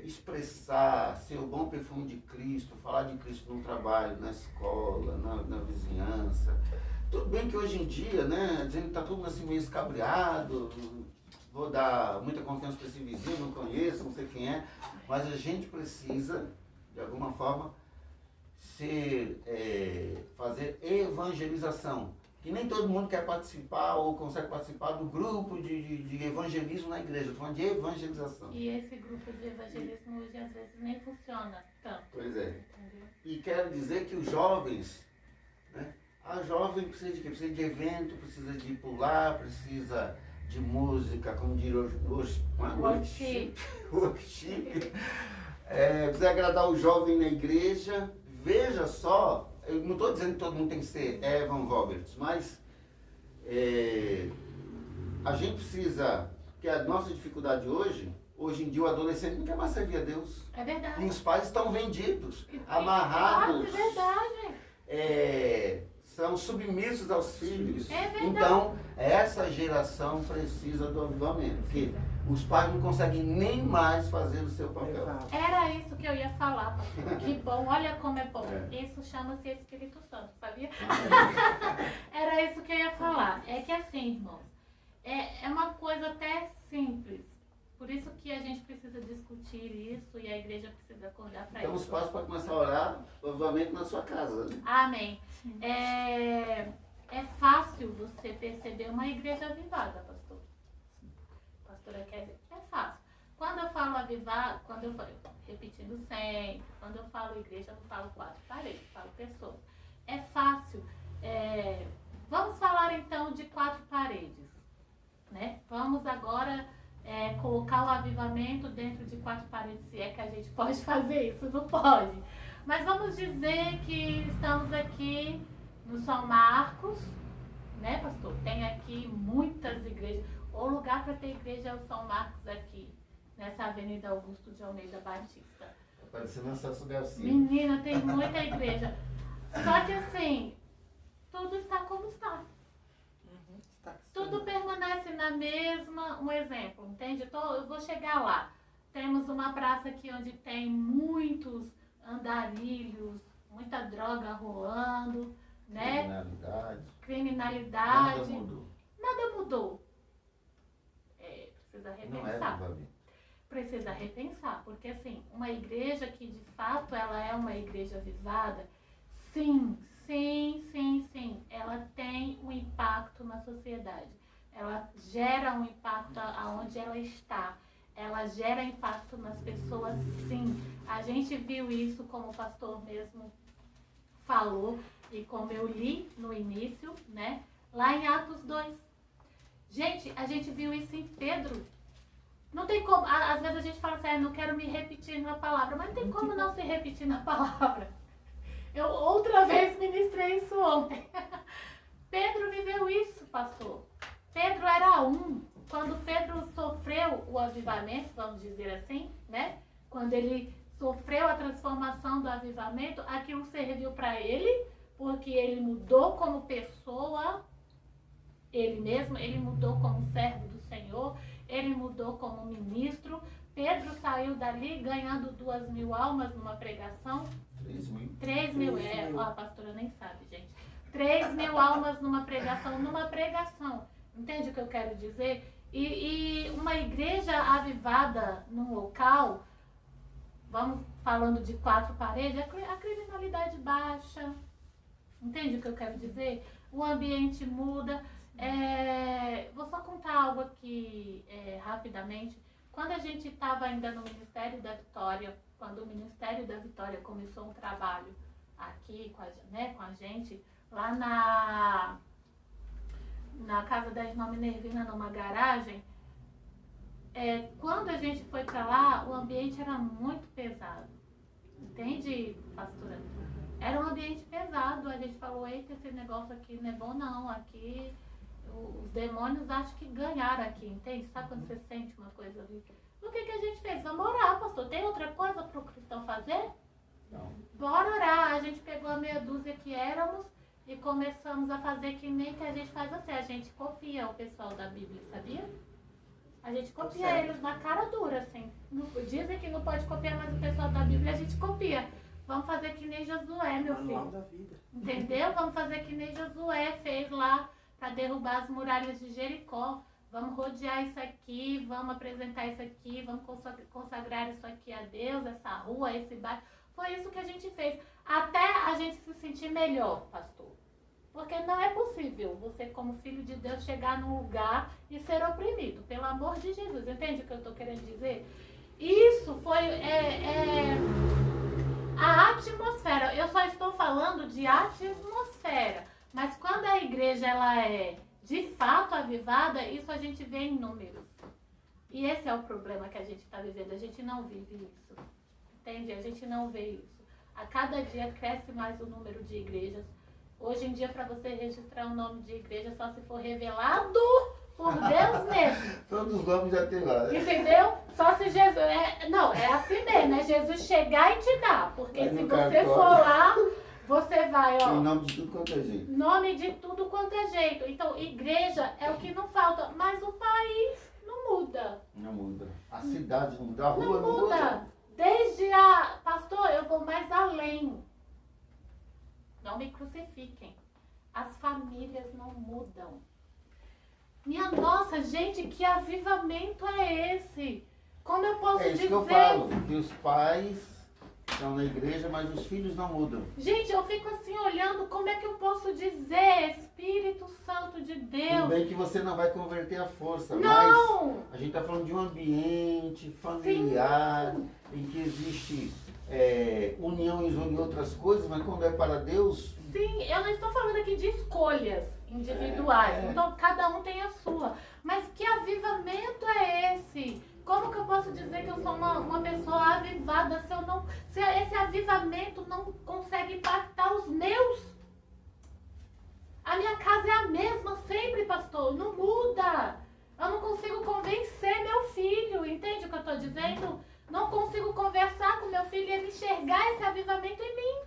expressar seu bom perfume de Cristo, falar de Cristo no trabalho, na escola, na vizinhança. Tudo bem que hoje em dia, né, dizendo que está tudo assim meio escabriado, vou dar muita confiança para esse vizinho, não conheço, não sei quem é, mas a gente precisa, de alguma forma, fazer evangelização. Que nem todo mundo quer participar ou consegue participar do grupo de evangelismo na igreja. Estou falando de evangelização. E esse grupo de evangelismo hoje às vezes nem funciona tanto. Pois é. Entendeu? E quero dizer que os jovens, né? A jovem precisa de quê? Precisa de evento, precisa de pular, precisa de música, como diria hoje, worship. Precisa agradar o jovem na igreja. Veja só, eu não estou dizendo que todo mundo tem que ser Evan Roberts, mas a gente precisa, que a nossa dificuldade hoje em dia o adolescente não quer mais servir a Deus. É verdade. E os pais estão vendidos, amarrados. É verdade. São submissos aos filhos. É verdade. Então, essa geração precisa do avivamento, porque os pais não conseguem nem mais fazer o seu papel. Era isso que eu ia falar, pastor. Que bom, olha como é bom. Isso chama-se Espírito Santo, sabia? Era isso que eu ia falar. É que assim, irmãos, é uma coisa até simples. Por isso que a gente precisa discutir isso e a igreja precisa acordar para isso. Então os pais podem começar a orar, provavelmente na sua casa. Né? Amém. É fácil você perceber uma igreja avivada, pastor. Pastora Kézia, é fácil. Quando eu falo avivado, repetindo sempre, quando eu falo igreja, eu não falo quatro paredes, eu falo pessoas. É fácil. Vamos falar então de quatro paredes. Né? Vamos agora colocar o avivamento dentro de quatro paredes, se é que a gente pode fazer isso, não pode. Mas vamos dizer que estamos aqui no São Marcos, né, pastor? Tem aqui muitas igrejas. O lugar para ter igreja é o São Marcos aqui, nessa Avenida Augusto de Almeida Batista. Parecendo a Celso Garcia. Menina, tem muita igreja. Só que assim, tudo está como está. Tudo permanece na mesma, um exemplo, entende? Eu vou chegar lá. Temos uma praça aqui onde tem muitos andarilhos, muita droga rolando, né? Criminalidade. Nada mudou. Nada mudou. Precisa Não é repensar. avivamento. Precisa repensar, porque assim, uma igreja que de fato ela é uma igreja avivada, sim, ela tem um impacto na sociedade. Ela gera um impacto aonde ela está. ela gera impacto nas pessoas, sim. A gente viu isso, como o pastor mesmo falou, e como eu li no início, né? Lá em Atos 2. Gente, a gente viu isso em Pedro. Não tem como, às vezes a gente fala assim, não quero me repetir na palavra, mas não tem como não se repetir na palavra. Eu outra vez ministrei isso ontem. Pedro viveu isso, pastor. Pedro era um. Quando Pedro sofreu o avivamento, vamos dizer assim, né? Quando ele sofreu a transformação do avivamento, aquilo serviu para ele, porque ele mudou como pessoa, ele mesmo, ele mudou como servo do Senhor, ele mudou como ministro. Pedro saiu dali ganhando 2.000 almas numa pregação. 3.000, a pastora nem sabe, gente. 3.000 almas numa pregação. Entende o que eu quero dizer? E uma igreja avivada num local, vamos falando de 4 paredes, a criminalidade baixa. Entende o que eu quero dizer? O ambiente muda. Vou só contar algo aqui rapidamente. Quando a gente estava ainda no Ministério da Vitória, quando o Ministério da Vitória começou um trabalho aqui com a gente, lá na casa da irmã Minervina, numa garagem, quando a gente foi para lá, o ambiente era muito pesado. Entende, pastora? Era um ambiente pesado. A gente falou, eita, esse negócio aqui não é bom não, aqui os demônios acham que ganharam aqui, entende? Sabe quando você sente uma coisa ali? O que a gente fez? Vamos orar, pastor. Tem outra coisa para o cristão fazer? Não. Bora orar. A gente pegou a meia dúzia que éramos e começamos a fazer que nem que a gente faz assim. A gente copia o pessoal da Bíblia, sabia? A gente copia eles na cara dura, assim. Dizem que não pode copiar, mas o pessoal da Bíblia a gente copia. Vamos fazer que nem Josué, meu filho. Entendeu? Vamos fazer que nem Josué fez lá para derrubar as muralhas de Jericó. Vamos rodear isso aqui, vamos apresentar isso aqui, vamos consagrar isso aqui a Deus, essa rua, esse bairro. Foi isso que a gente fez. Até a gente se sentir melhor, pastor. Porque não é possível você, como filho de Deus, chegar num lugar e ser oprimido. Pelo amor de Jesus. Entende o que eu estou querendo dizer? Isso foi a atmosfera. Eu só estou falando de atmosfera. Mas quando a igreja ela é de fato avivada, isso a gente vê em números. E esse é o problema que a gente está vivendo. A gente não vive isso. Entende? A gente não vê isso. A cada dia cresce mais o número de igrejas. Hoje em dia, para você registrar um nome de igreja, só se for revelado por Deus mesmo. Todos os nomes já tem lá, né? Entendeu? Só se Jesus... Não, é assim mesmo, né? Jesus chegar e te dar. Porque se você for lá, você vai, ó... Em nome de tudo quanto é jeito. Nome de tudo quanto é jeito. Então, igreja é o que não falta. Mas o país não muda. Não muda. A cidade não muda. A rua não muda. Desde a... Pastor, eu vou mais além. Não me crucifiquem. As famílias não mudam. Minha nossa, gente, que avivamento é esse? Como eu posso dizer? É isso que eu falo, que os pais estão na igreja, mas os filhos não mudam. Gente, eu fico assim olhando, como é que eu posso dizer, Espírito Santo de Deus? Tudo bem que você não vai converter a força, não. Mas a gente está falando de um ambiente familiar, sim, em que existe uniões em outras coisas, mas quando é para Deus... Sim, eu não estou falando aqui de escolhas individuais, então cada um tem a sua. Mas que avivamento é esse? Como que eu posso dizer que eu sou uma pessoa avivada se esse avivamento não consegue impactar os meus? A minha casa é a mesma sempre, pastor, não muda. Eu não consigo convencer meu filho, entende o que eu estou dizendo? Não consigo conversar com meu filho e ele enxergar esse avivamento em mim.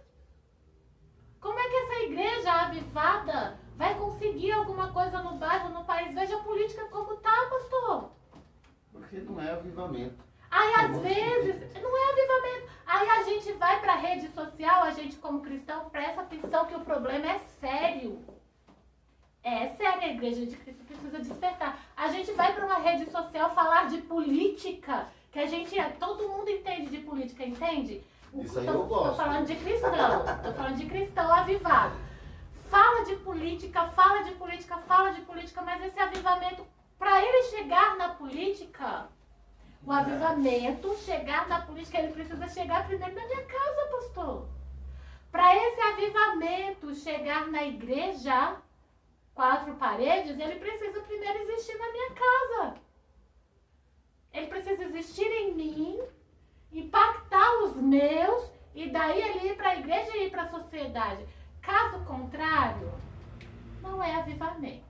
Como é que essa igreja avivada vai conseguir alguma coisa no bairro, no país? Veja a política como tá, pastor. Porque não é avivamento. Aí às vezes, não é avivamento. Aí a gente vai para a rede social, a gente como cristão, presta atenção que o problema é sério. É sério, a igreja de Cristo precisa despertar. A gente vai para uma rede social falar de política, que a gente, todo mundo entende de política, entende? Isso aí eu gosto. Tô falando de cristão, tô falando de cristão avivado. Fala de política, mas esse avivamento, para ele chegar na política, O avivamento, chegar na política, ele precisa chegar primeiro na minha casa, pastor. Para esse avivamento chegar na igreja, 4 paredes, ele precisa primeiro existir na minha casa. Ele precisa existir em mim, impactar os meus, e daí ele ir para a igreja e ir para a sociedade. Caso contrário, não é avivamento.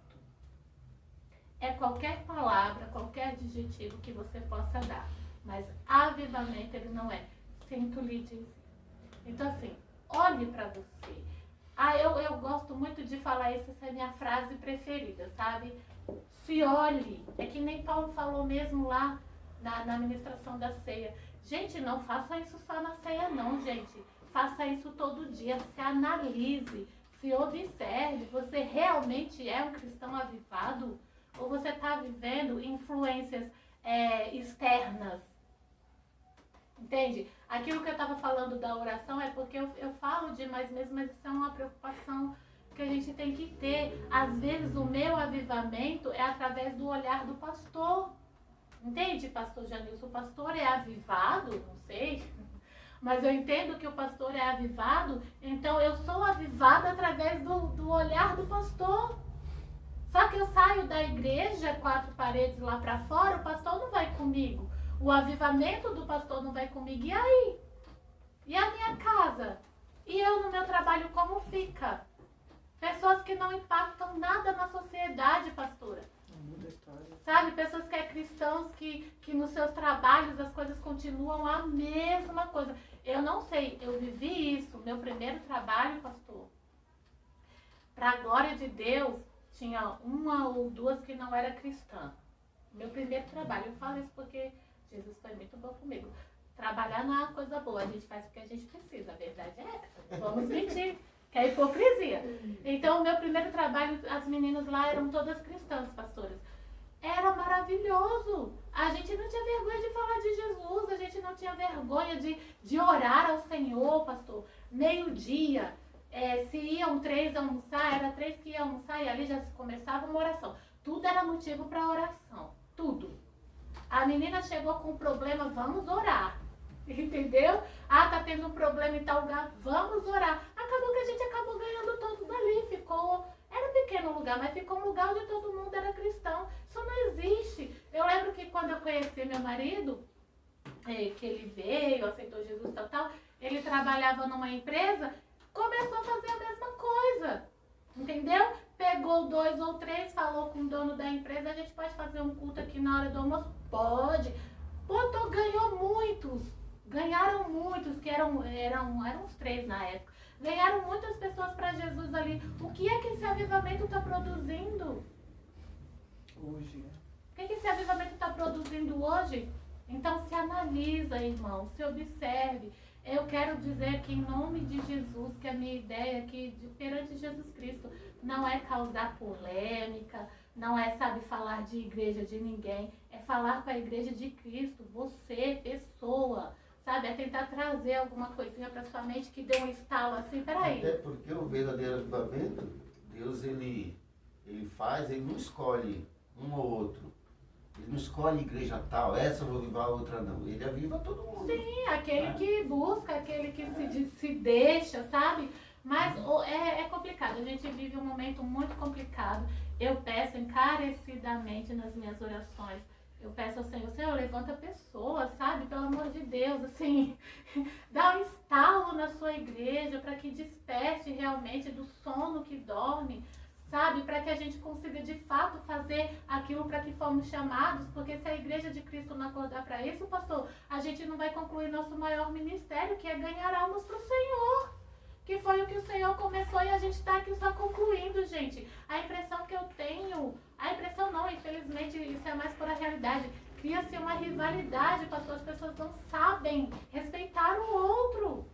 É qualquer palavra, qualquer adjetivo que você possa dar. Mas avivamento ele não é. Sinto lhe dizer. Então assim, olhe para você. Eu gosto muito de falar isso, essa é a minha frase preferida, sabe? Se olhe. É que nem Paulo falou mesmo lá na ministração da ceia. Gente, não faça isso só na ceia não, gente. Faça isso todo dia. Se analise, se observe. Você realmente é um cristão avivado? Ou você está vivendo influências externas? Entende? Aquilo que eu estava falando da oração é porque eu falo demais mesmo, mas isso é uma preocupação que a gente tem que ter. Às vezes o meu avivamento é através do olhar do pastor. Entende, pastor Janilson? O pastor é avivado, não sei, mas eu entendo que o pastor é avivado, então eu sou avivada através do olhar do pastor. Só que eu saio da igreja, 4 paredes lá para fora, o pastor não vai comigo. O avivamento do pastor não vai comigo. E aí? E a minha casa? E eu no meu trabalho, como fica? Pessoas que não impactam nada na sociedade, pastora. Muda a história. Sabe? Pessoas que é cristãos, que nos seus trabalhos as coisas continuam a mesma coisa. Eu não sei, eu vivi isso. Meu primeiro trabalho, pastor, para a glória de Deus, tinha 1 ou 2 que não era cristã. Meu primeiro trabalho, eu falo isso porque Jesus foi muito bom comigo. Trabalhar não é uma coisa boa, a gente faz porque a gente precisa, a verdade é essa. Vamos mentir, que é hipocrisia. Então, o meu primeiro trabalho, as meninas lá eram todas cristãs, pastoras. Era maravilhoso. A gente não tinha vergonha de falar de Jesus, a gente não tinha vergonha de orar ao Senhor, pastor. Meio-dia, se iam 3 almoçar, era 3 que iam almoçar e ali já começava uma oração. Tudo era motivo para oração, tudo. A menina chegou com um problema, vamos orar. Entendeu? Tá tendo um problema em tal lugar, vamos orar. Acabou que a gente acabou ganhando todos ali. Era um pequeno lugar, mas ficou um lugar onde todo mundo era cristão. Isso não existe. Eu lembro que quando eu conheci meu marido, que ele veio, aceitou Jesus e tal, ele trabalhava numa empresa, começou a fazer a mesma coisa. Entendeu? Pegou 2 ou 3, falou com o dono da empresa, a gente pode fazer um culto aqui na hora do almoço? Pode. Botou, ganhou muitos. Ganharam muitos, que eram uns 3 na época. Ganharam muitas pessoas para Jesus ali. O que é que esse avivamento está produzindo? Hoje, né? O que é que esse avivamento está produzindo hoje? Então se analisa, irmão, se observe. Eu quero dizer que em nome de Jesus, que a minha ideia aqui perante Jesus Cristo não é causar polêmica, não é, falar de igreja de ninguém, é falar com a igreja de Cristo, você, pessoa, é tentar trazer alguma coisinha para sua mente que dê um estalo assim, peraí. Até porque o verdadeiro avivamento, Deus ele faz, ele não escolhe um ou outro. Ele não escolhe igreja tal, essa eu vou avivar, a outra não. Ele aviva todo mundo. Sim, aquele que busca, aquele que se deixa, sabe? Mas é complicado, a gente vive um momento muito complicado. Eu peço encarecidamente nas minhas orações, eu peço ao Senhor, Senhor, levanta pessoas, sabe? Pelo amor de Deus, assim, dá um estalo na sua igreja para que desperte realmente do sono que dorme, sabe? Para que a gente consiga de fato fazer aquilo para que fomos chamados, porque se a igreja de Cristo não acordar para isso, pastor, a gente não vai concluir nosso maior ministério, que é ganhar almas para o Senhor. Que foi o que o Senhor começou e a gente está aqui só concluindo, gente. A impressão que eu tenho, a impressão não, infelizmente isso é mais por a realidade. Cria-se uma rivalidade, pastor, as pessoas não sabem respeitar o outro.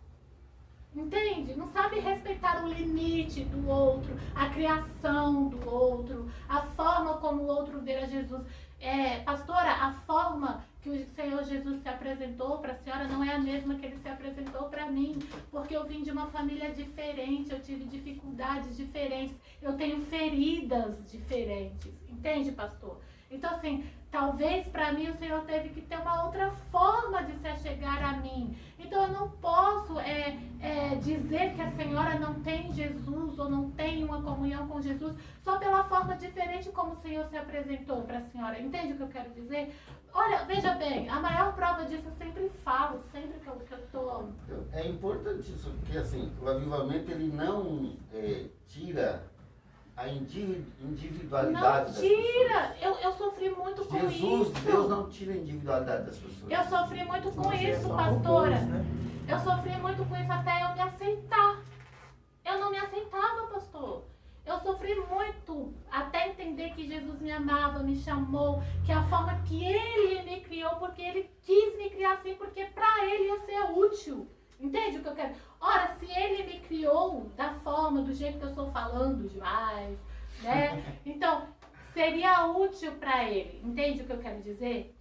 Entende? Não sabe respeitar o limite do outro, a criação do outro, a forma como o outro vê a Jesus. Pastora, a forma que o Senhor Jesus se apresentou para a senhora não é a mesma que ele se apresentou para mim, porque eu vim de uma família diferente, eu tive dificuldades diferentes, eu tenho feridas diferentes, entende, pastor? Então, assim, talvez para mim o Senhor teve que ter uma outra forma de se achegar a mim. Então, eu não posso dizer que a senhora não tem Jesus ou não tem uma comunhão com Jesus só pela forma diferente como o Senhor se apresentou para a senhora. Entende o que eu quero dizer? Olha, veja bem, a maior prova disso eu sempre falo, sempre que eu estou... É importante isso, porque assim, o avivamento ele não tira a individualidade Não tira! das pessoas. Eu sofri muito com Jesus, isso. Deus não tira a individualidade das pessoas. Eu sofri muito com Você isso, só pastora. robôs, né? Eu sofri muito com isso até eu me aceitar. Eu não me aceitava, pastor. Eu sofri muito até entender que Jesus me amava, me chamou, que a forma que Ele me criou, porque Ele quis me criar assim, porque pra Ele ia ser útil. Entende o que eu quero? Ora, se Ele me criou da forma, do jeito que eu estou falando demais, né? Então, seria útil pra Ele. Entende o que eu quero dizer?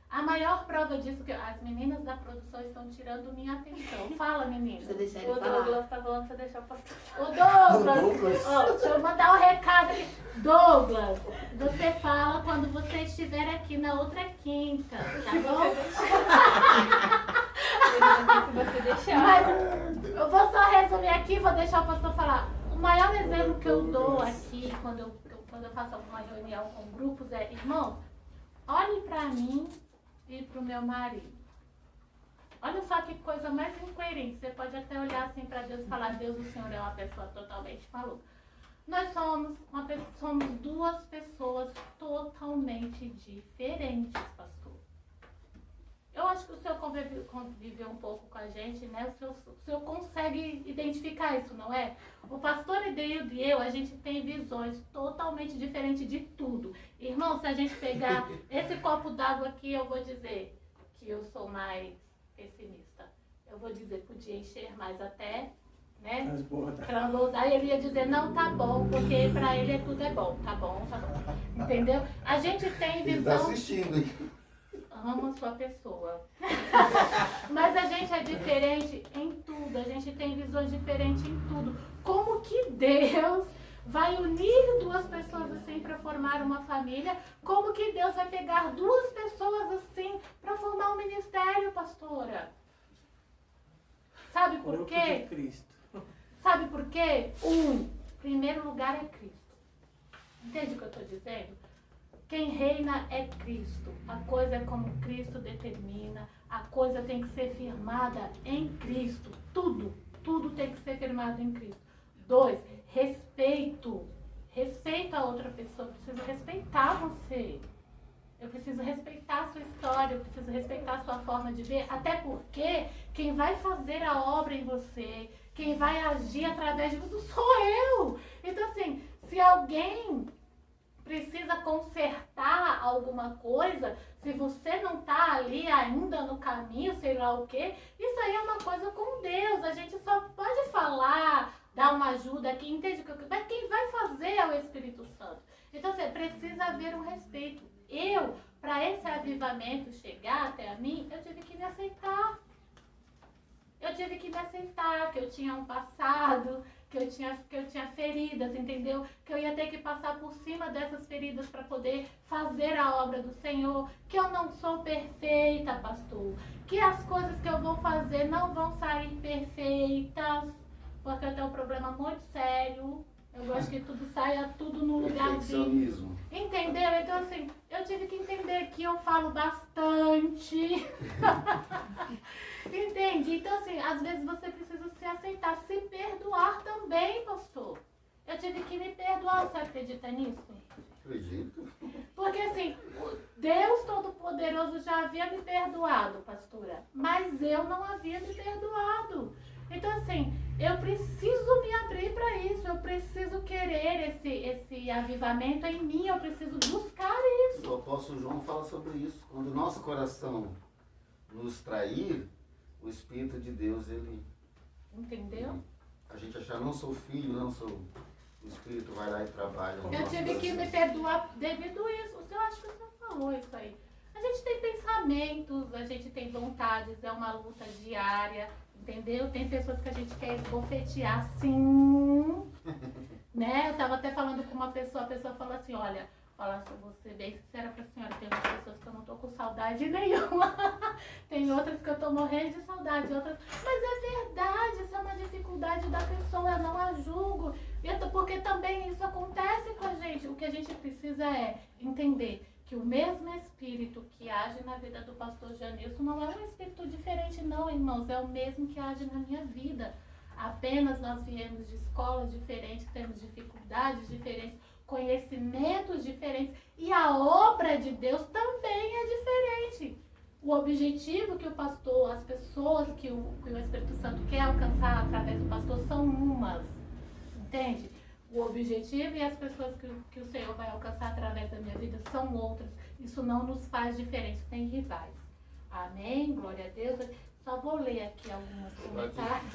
A maior prova disso que as meninas da produção estão tirando minha atenção. Fala, meninas. Você deixa ele O falar. Douglas tá falando pra você deixar o pastor. O Douglas! Ó, deixa eu mandar um recado aqui. Douglas, você fala quando você estiver aqui na outra quinta, tá bom? Se você deixar. Mas eu vou só resumir aqui e vou deixar o pastor falar. O maior exemplo que eu dou aqui, quando eu faço alguma reunião com grupos, é: irmãos, olhem pra mim e pro meu marido. Olha só que coisa mais incoerente. Você pode até olhar assim pra Deus e falar: Deus, o Senhor é uma pessoa totalmente maluca. Nós somos duas pessoas totalmente diferentes, pastor. Eu acho que o senhor conviveu um pouco com a gente, né? O senhor consegue identificar isso, não é? O pastor Edeildo e eu, a gente tem visões totalmente diferentes de tudo. Irmão, se a gente pegar esse copo d'água aqui, eu vou dizer que eu sou mais pessimista. Eu vou dizer, podia encher mais até, né? Transborda. Aí ele ia dizer, não, tá bom, porque pra ele tudo é bom. Tá bom, tá bom. Entendeu? A gente tem Ele tá visão... assistindo, hein? Amo a sua pessoa. Mas a gente é diferente em tudo. A gente tem visões diferentes em tudo. Como que Deus vai unir duas pessoas assim para formar uma família? Como que Deus vai pegar duas pessoas assim para formar um ministério, pastora? Sabe por Corpo quê? de Cristo. Sabe por quê? Em primeiro lugar é Cristo. Entende o que eu estou dizendo? Quem reina é Cristo. A coisa é como Cristo determina. A coisa tem que ser firmada em Cristo. Tudo tem que ser firmado em Cristo. 2, respeito. Respeito a outra pessoa. Eu preciso respeitar você. Eu preciso respeitar a sua história. Eu preciso respeitar a sua forma de ver. Até porque quem vai fazer a obra em você, quem vai agir através de você, sou eu. Então, assim, se alguém precisa consertar alguma coisa, se você não tá ali ainda no caminho, sei lá o quê, isso aí é uma coisa com Deus. A gente só pode falar, dar uma ajuda aqui, entende? Mas quem vai fazer é o Espírito Santo. Então, assim, precisa haver um respeito. Para esse avivamento chegar até a mim, eu tive que me aceitar. Eu tive que me aceitar, que eu tinha um passado, que eu tinha feridas, entendeu? Que eu ia ter que passar por cima dessas feridas para poder fazer a obra do Senhor. Que eu não sou perfeita, pastor. Que as coisas que eu vou fazer não vão sair perfeitas, porque eu tenho um problema muito sério. Eu gosto que tudo saia tudo no lugarzinho. Perfeccionismo. Entendeu? Então, assim, eu tive que entender que eu falo bastante. Entende? Então, assim, às vezes você precisa se aceitar, se perdoar também, pastor. Eu tive que me perdoar. Você acredita nisso? Acredito. Porque, assim, Deus Todo-Poderoso já havia me perdoado, pastora. Mas eu não havia me perdoado. Então, assim, eu preciso me abrir para isso. Eu preciso querer esse avivamento em mim. Eu preciso buscar isso. O apóstolo João fala sobre isso. Quando o nosso coração nos trair, o Espírito de Deus, ele... Entendeu? A gente achar, não sou filho, não sou... O Espírito vai lá e trabalha. no Eu nosso tive que coração. me perdoar devido a isso. Eu acho que você falou isso aí. A gente tem pensamentos, a gente tem vontades, é uma luta diária, entendeu? Tem pessoas que a gente quer esbofetear, sim. Né? Eu tava até falando com uma pessoa, a pessoa falou assim, olha, falar, se eu vou ser bem sincera pra senhora, tem umas pessoas que eu não tô com saudade nenhuma. Tem outras que eu tô morrendo de saudade, outras... Mas é verdade, isso é uma dificuldade da pessoa, eu não a julgo. Porque também isso acontece com a gente. O que a gente precisa é entender que o mesmo espírito que age na vida do pastor Janilson não é um espírito diferente não, irmãos, é o mesmo que age na minha vida. Apenas nós viemos de escolas diferentes, temos dificuldades diferentes, conhecimentos diferentes, e a obra de Deus também é diferente. O objetivo que o pastor, as pessoas que o Espírito Santo quer alcançar através do pastor são umas, entende? O objetivo e as pessoas que o Senhor vai alcançar através da minha vida são outras. Isso não nos faz diferente, tem rivais. Amém? Glória a Deus. Só vou ler aqui alguns comentários.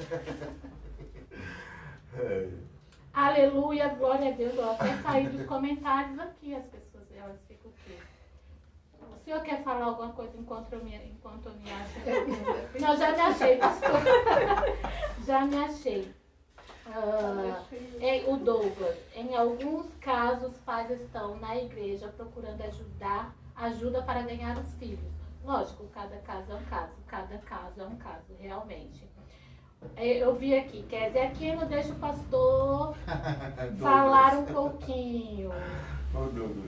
Aleluia, glória a Deus. Eu até saí dos comentários aqui, as pessoas, elas ficam aqui. O senhor quer falar alguma coisa enquanto eu me acho? Não, já me achei, pastor. Já me achei. O Douglas, em alguns casos, pais estão na igreja procurando ajuda para ganhar os filhos. Lógico, cada caso é um caso, realmente. Eu vi aqui, Kézia Aquino, deixa o pastor falar um pouquinho.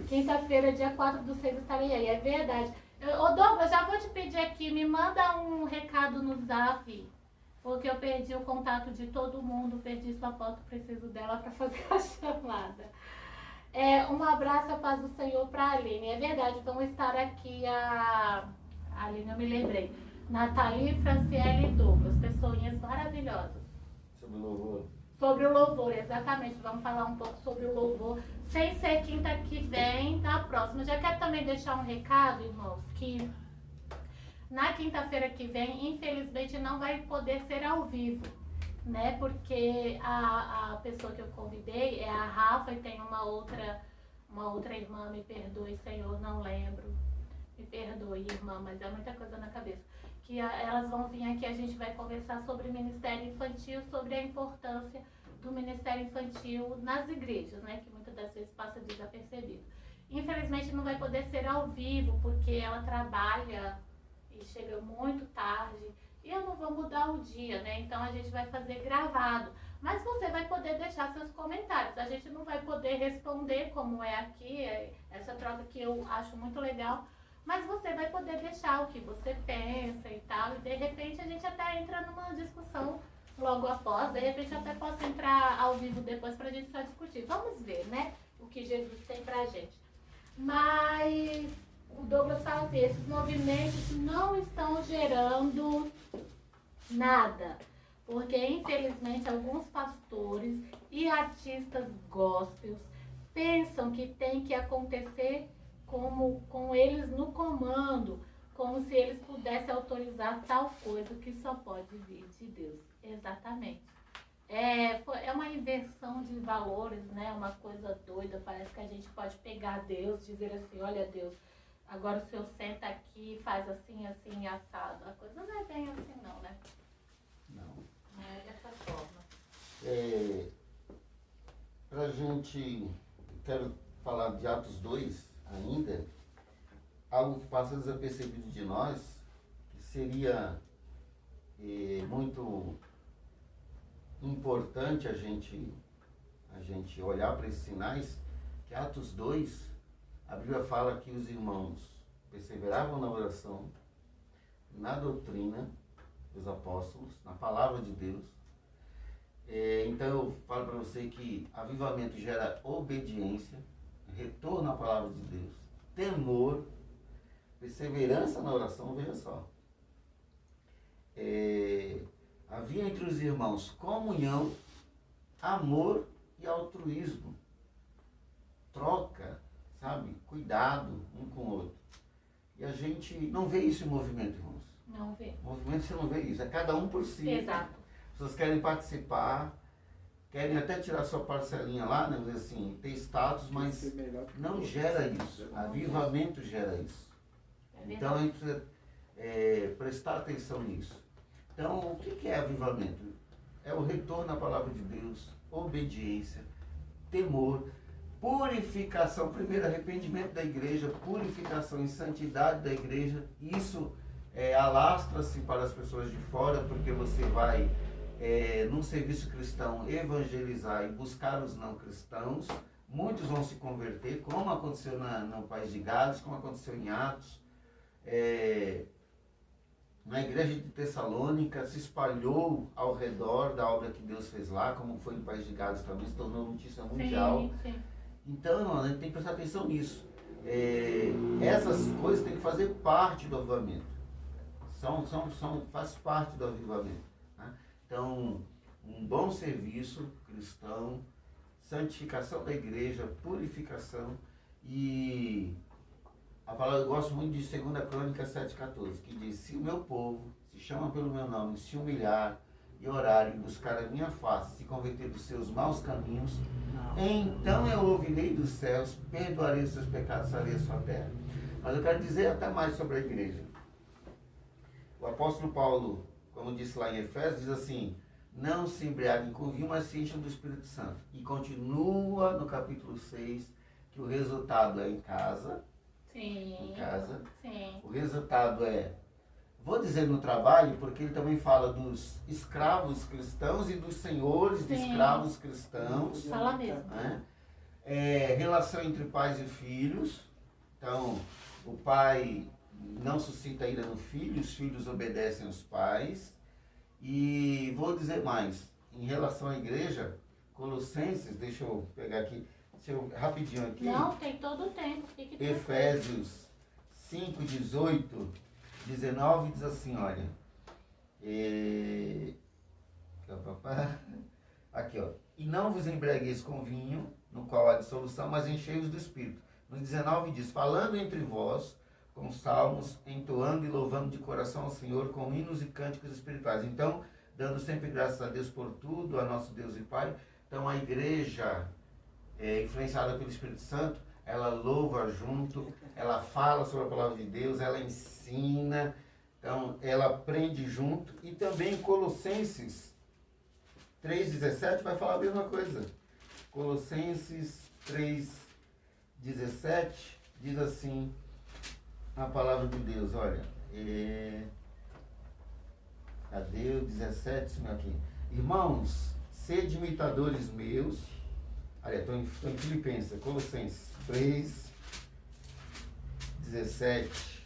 Quinta-feira, dia 4/6, estarei aí, é verdade. Ô Douglas, já vou te pedir aqui, me manda um recado no Zap. Porque eu perdi o contato de todo mundo, perdi sua foto, preciso dela para fazer a chamada. Um abraço, a paz do Senhor para a Aline. É verdade, vão estar aqui a Aline, eu me lembrei. Nathalie, Franciele e Douglas, pessoinhas maravilhosas. Sobre o louvor. Sobre o louvor, exatamente. Vamos falar um pouco sobre o louvor. Sem ser quinta que vem, na próxima. Já quero também deixar um recado, irmãos, que... Na quinta-feira que vem, infelizmente, não vai poder ser ao vivo, né? Porque a pessoa que eu convidei é a Rafa e tem uma outra irmã, me perdoe, Senhor, não lembro. Me perdoe, irmã, mas é muita coisa na cabeça. Que elas vão vir aqui, a gente vai conversar sobre ministério infantil, sobre a importância do ministério infantil nas igrejas, né? Que muitas das vezes passa desapercebido. Infelizmente, não vai poder ser ao vivo, porque ela trabalha... e chega muito tarde, e eu não vou mudar o dia, né? Então a gente vai fazer gravado. Mas você vai poder deixar seus comentários. A gente não vai poder responder como é aqui, essa troca que eu acho muito legal, mas você vai poder deixar o que você pensa e tal, e de repente a gente até entra numa discussão logo após, de repente até posso entrar ao vivo depois pra gente só discutir. Vamos ver, né? O que Jesus tem pra gente. Mas... o Douglas fala assim, esses movimentos não estão gerando nada, porque infelizmente alguns pastores e artistas gospels pensam que tem que acontecer com eles no comando, como se eles pudessem autorizar tal coisa que só pode vir de Deus. Exatamente. É uma inversão de valores, né? Uma coisa doida, parece que a gente pode pegar Deus, dizer assim, olha Deus, agora o senhor senta aqui e faz assim, assim, assado. A coisa não é bem assim não, né? Não. Não é dessa forma. Pra gente, quero falar de Atos 2 ainda, algo que passa desapercebido de nós, que seria muito importante a gente olhar para esses sinais, que Atos 2, a Bíblia fala que os irmãos perseveravam na oração, na doutrina dos apóstolos, na palavra de Deus. Então eu falo para você que avivamento gera obediência, retorno à palavra de Deus, temor, perseverança na oração, veja só. Havia entre os irmãos comunhão, amor e altruísmo, troca, sabe? Cuidado um com o outro. E a gente não vê isso em movimento, irmãos. Não vê. No movimento você não vê isso, é cada um por si. Exato. As pessoas querem participar, querem até tirar sua parcelinha lá, né? Assim, ter status, mas não gera isso. Avivamento gera isso. Então a gente precisa prestar atenção nisso. Então, o que é avivamento? É o retorno à palavra de Deus, obediência, temor, purificação, primeiro arrependimento da igreja, purificação e santidade da igreja. Isso alastra-se para as pessoas de fora, porque você vai, num serviço cristão, evangelizar e buscar os não cristãos. Muitos vão se converter, como aconteceu no País de Gales, como aconteceu em Atos. Na igreja de Tessalônica, se espalhou ao redor da obra que Deus fez lá, como foi no País de Gales também, se tornou notícia mundial. Sim, sim. Então, a gente tem que prestar atenção nisso. Essas coisas têm que fazer parte do avivamento. Faz parte do avivamento. Né? Então, um bom serviço cristão, santificação da igreja, purificação e a palavra, eu gosto muito de 2 Crônicas 7,14, que diz: se o meu povo se chama pelo meu nome, se humilhar e orar e buscar a minha face, se converter dos seus maus caminhos, então eu ouvirei dos céus, perdoarei os seus pecados, sarei a sua terra. Mas eu quero dizer até mais sobre a igreja. O apóstolo Paulo, como disse lá em Efésios, diz assim: não se embriaguem com vinho, mas se encham do Espírito Santo. E continua no capítulo 6, que o resultado é em casa. Sim. Em casa. Sim. O resultado vou dizer no trabalho, porque ele também fala dos escravos cristãos e dos senhores de Sim. escravos cristãos. Fala mesmo. Né? Relação entre pais e filhos. Então, o pai não suscita ira no filho, os filhos obedecem aos pais. E vou dizer mais, em relação à igreja, Colossenses, deixa eu pegar aqui, rapidinho aqui. Não, tem todo o tempo. Efésios 5, 18, 19 diz assim, olha. Aqui, ó. E não vos embriagueis com vinho, no qual há dissolução, mas enchei-vos do Espírito. No 19 diz: falando entre vós com salmos, entoando e louvando de coração ao Senhor com hinos e cânticos espirituais. Então, dando sempre graças a Deus por tudo, a nosso Deus e Pai. Então, a igreja, influenciada pelo Espírito Santo, ela louva junto, ela fala sobre a palavra de Deus, ela ensina, então, ela aprende junto. E também Colossenses 3,17 vai falar a mesma coisa. Colossenses 3,17 diz assim, a palavra de Deus, olha, cadê o 17, isso aqui? Irmãos, sede imitadores meus, olha, estou em Filipenses, Colossenses 3,17,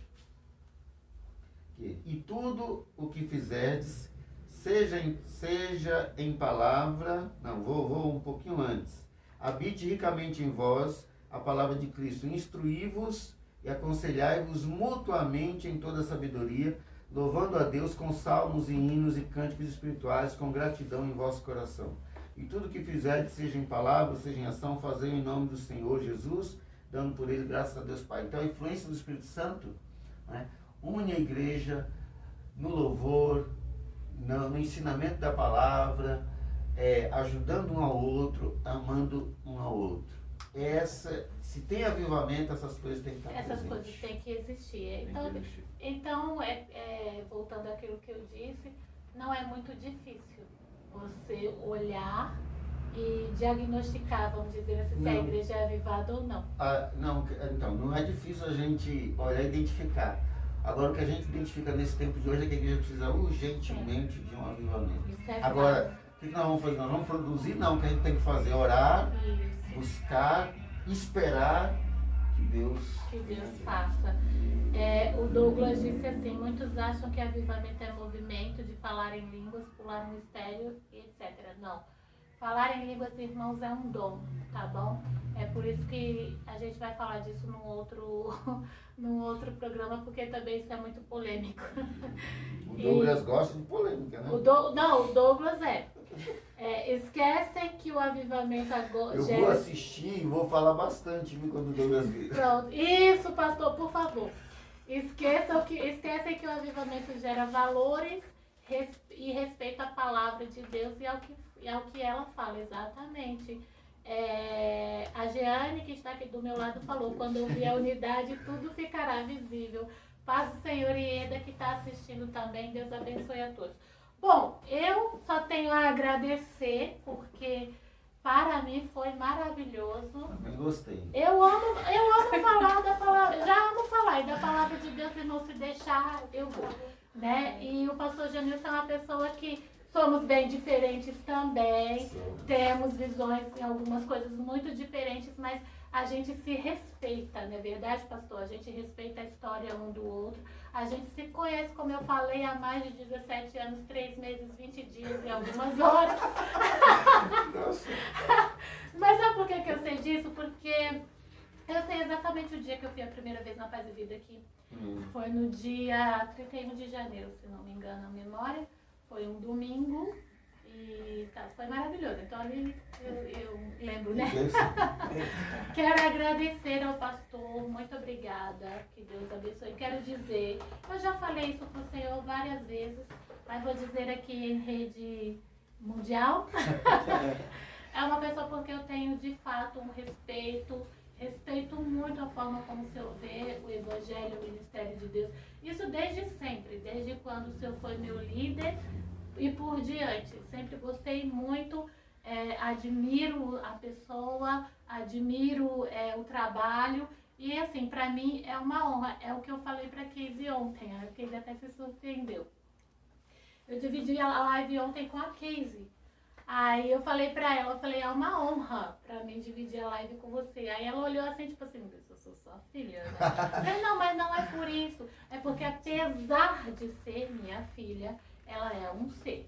e tudo o que fizerdes, seja em palavra, não, vou um pouquinho antes, habite ricamente em vós a palavra de Cristo, instruí-vos e aconselhai-vos mutuamente em toda sabedoria, louvando a Deus com salmos e hinos e cânticos espirituais, com gratidão em vosso coração. E tudo que fizerdes, seja em palavra, seja em ação, fazei em nome do Senhor Jesus, dando por ele graças a Deus Pai. Então a influência do Espírito Santo, né, une a igreja no louvor, no ensinamento da palavra, ajudando um ao outro, amando um ao outro. Se tem avivamento, essas coisas têm que estar presentes. Essas coisas têm que existir. Então, voltando àquilo que eu disse, não é muito difícil você olhar e diagnosticar, vamos dizer assim, se a igreja é avivada ou não. Então, não é difícil a gente olhar e identificar. Agora, o que a gente identifica nesse tempo de hoje é que a igreja precisa urgentemente de um avivamento. Agora, o que nós vamos fazer? Nós vamos produzir? Não, o que a gente tem que fazer é orar, buscar, esperar que Deus faça. O Douglas disse assim: muitos acham que avivamento é movimento de falar em línguas, pular no mistério, etc. Não. Falar em línguas, irmãos, é um dom, tá bom? É por isso que a gente vai falar disso num outro programa, porque também isso é muito polêmico. O Douglas gosta de polêmica, né? O Douglas esquecem que o avivamento agora... Eu vou assistir e vou falar bastante quando o Douglas vir. Pronto. Isso, pastor, por favor. Esquecem que o avivamento gera valores e respeito à palavra de Deus e ao que ela fala, exatamente. A Jeane, que está aqui do meu lado, falou: quando ouvir a unidade, tudo ficará visível. Paz do Senhor, e Eda, que está assistindo também, Deus abençoe a todos. Bom, eu só tenho a agradecer, porque para mim foi maravilhoso. Também gostei. Eu amo falar da palavra, já amo falar, e da palavra de Deus, e não se deixar, eu vou, né? E o pastor Janilson é uma pessoa que somos bem diferentes também, temos visões em algumas coisas muito diferentes, mas a gente se respeita, não é verdade, pastor? A gente respeita a história um do outro, a gente se conhece, como eu falei, há mais de 17 anos, 3 meses, 20 dias e algumas horas. Nossa. Mas sabe por que eu sei disso? Porque eu sei exatamente o dia que eu fui a primeira vez na Paz e Vida aqui. Foi no dia 31 de janeiro, se não me engano a memória. Foi um domingo e foi maravilhoso. Então ali eu lembro, né? Quero agradecer ao pastor, muito obrigada, que Deus abençoe. Quero dizer, eu já falei isso para o Senhor várias vezes, mas vou dizer aqui em rede mundial. É uma pessoa porque eu tenho de fato um respeito muito a forma como o Senhor vê o Evangelho, o Ministério de Deus. Isso desde sempre, desde quando o Senhor foi meu líder e por diante. Sempre gostei muito, admiro a pessoa, admiro o trabalho. E assim, para mim é uma honra. É o que eu falei para a Casey ontem, a Casey até se surpreendeu. Eu dividi a live ontem com a Casey. Aí eu falei pra ela, é uma honra pra mim dividir a live com você. Aí ela olhou assim, tipo assim, eu sou sua filha, né? Eu falei, não, mas não é por isso. É porque apesar de ser minha filha, ela é um ser,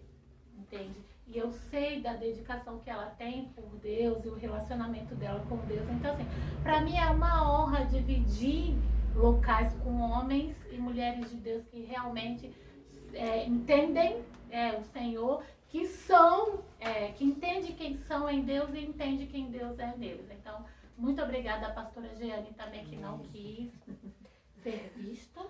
entende? E eu sei da dedicação que ela tem por Deus e o relacionamento dela com Deus. Então, assim, pra mim é uma honra dividir locais com homens e mulheres de Deus que realmente entendem o Senhor, que entende quem são em Deus e entende quem Deus é neles. Então, muito obrigada à pastora Jeane também, que não quis ser vista,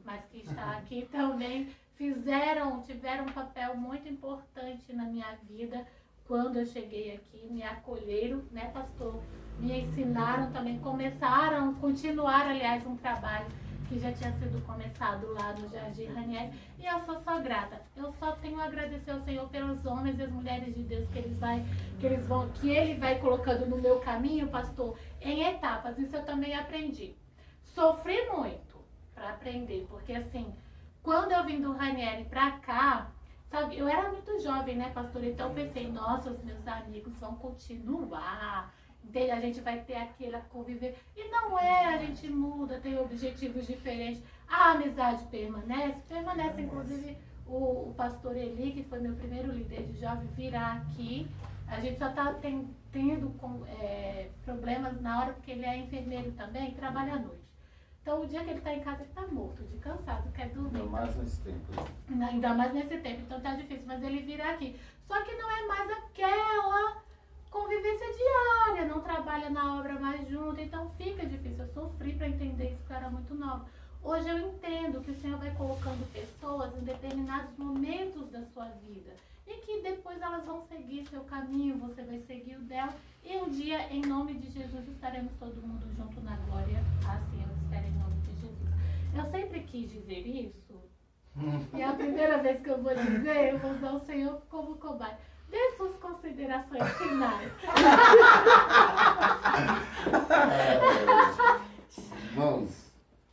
mas que está aqui também. Tiveram um papel muito importante na minha vida quando eu cheguei aqui, me acolheram, né, pastor? Me ensinaram também, continuaram, aliás, um trabalho que já tinha sido começado lá no Jardim Ranieri, e eu sou só grata. Eu só tenho a agradecer ao Senhor pelos homens e as mulheres de Deus que Ele vai colocando no meu caminho, pastor, em etapas. Isso eu também aprendi. Sofri muito para aprender, porque assim, quando eu vim do Ranieri para cá, sabe, eu era muito jovem, né, pastor? Então eu pensei, nossa, os meus amigos vão continuar, entende? A gente vai ter aquela conviver. E não a gente muda, tem objetivos diferentes. A amizade permanece, inclusive o pastor Eli, que foi meu primeiro líder de jovem, virá aqui. A gente só está tendo problemas na hora, porque ele é enfermeiro também e trabalha à noite. Então, o dia que ele está em casa, ele está morto, de cansado, quer dormir. Ainda mais nesse tempo. Ainda mais nesse tempo, então tá difícil, mas ele virá aqui. Só que não é mais aquela convivência diária, não trabalha na obra mais junto, então fica difícil. Eu sofri para entender isso, que eu era muito nova. Hoje eu entendo que o Senhor vai colocando pessoas em determinados momentos da sua vida e que depois elas vão seguir seu caminho, você vai seguir o dela, e um dia, em nome de Jesus, estaremos todo mundo junto na glória. Assim eu espero, em nome de Jesus. Eu sempre quis dizer isso, e é a primeira vez que eu vou dizer, eu vou usar o Senhor como cobaia. Dê suas considerações finais. Irmãos,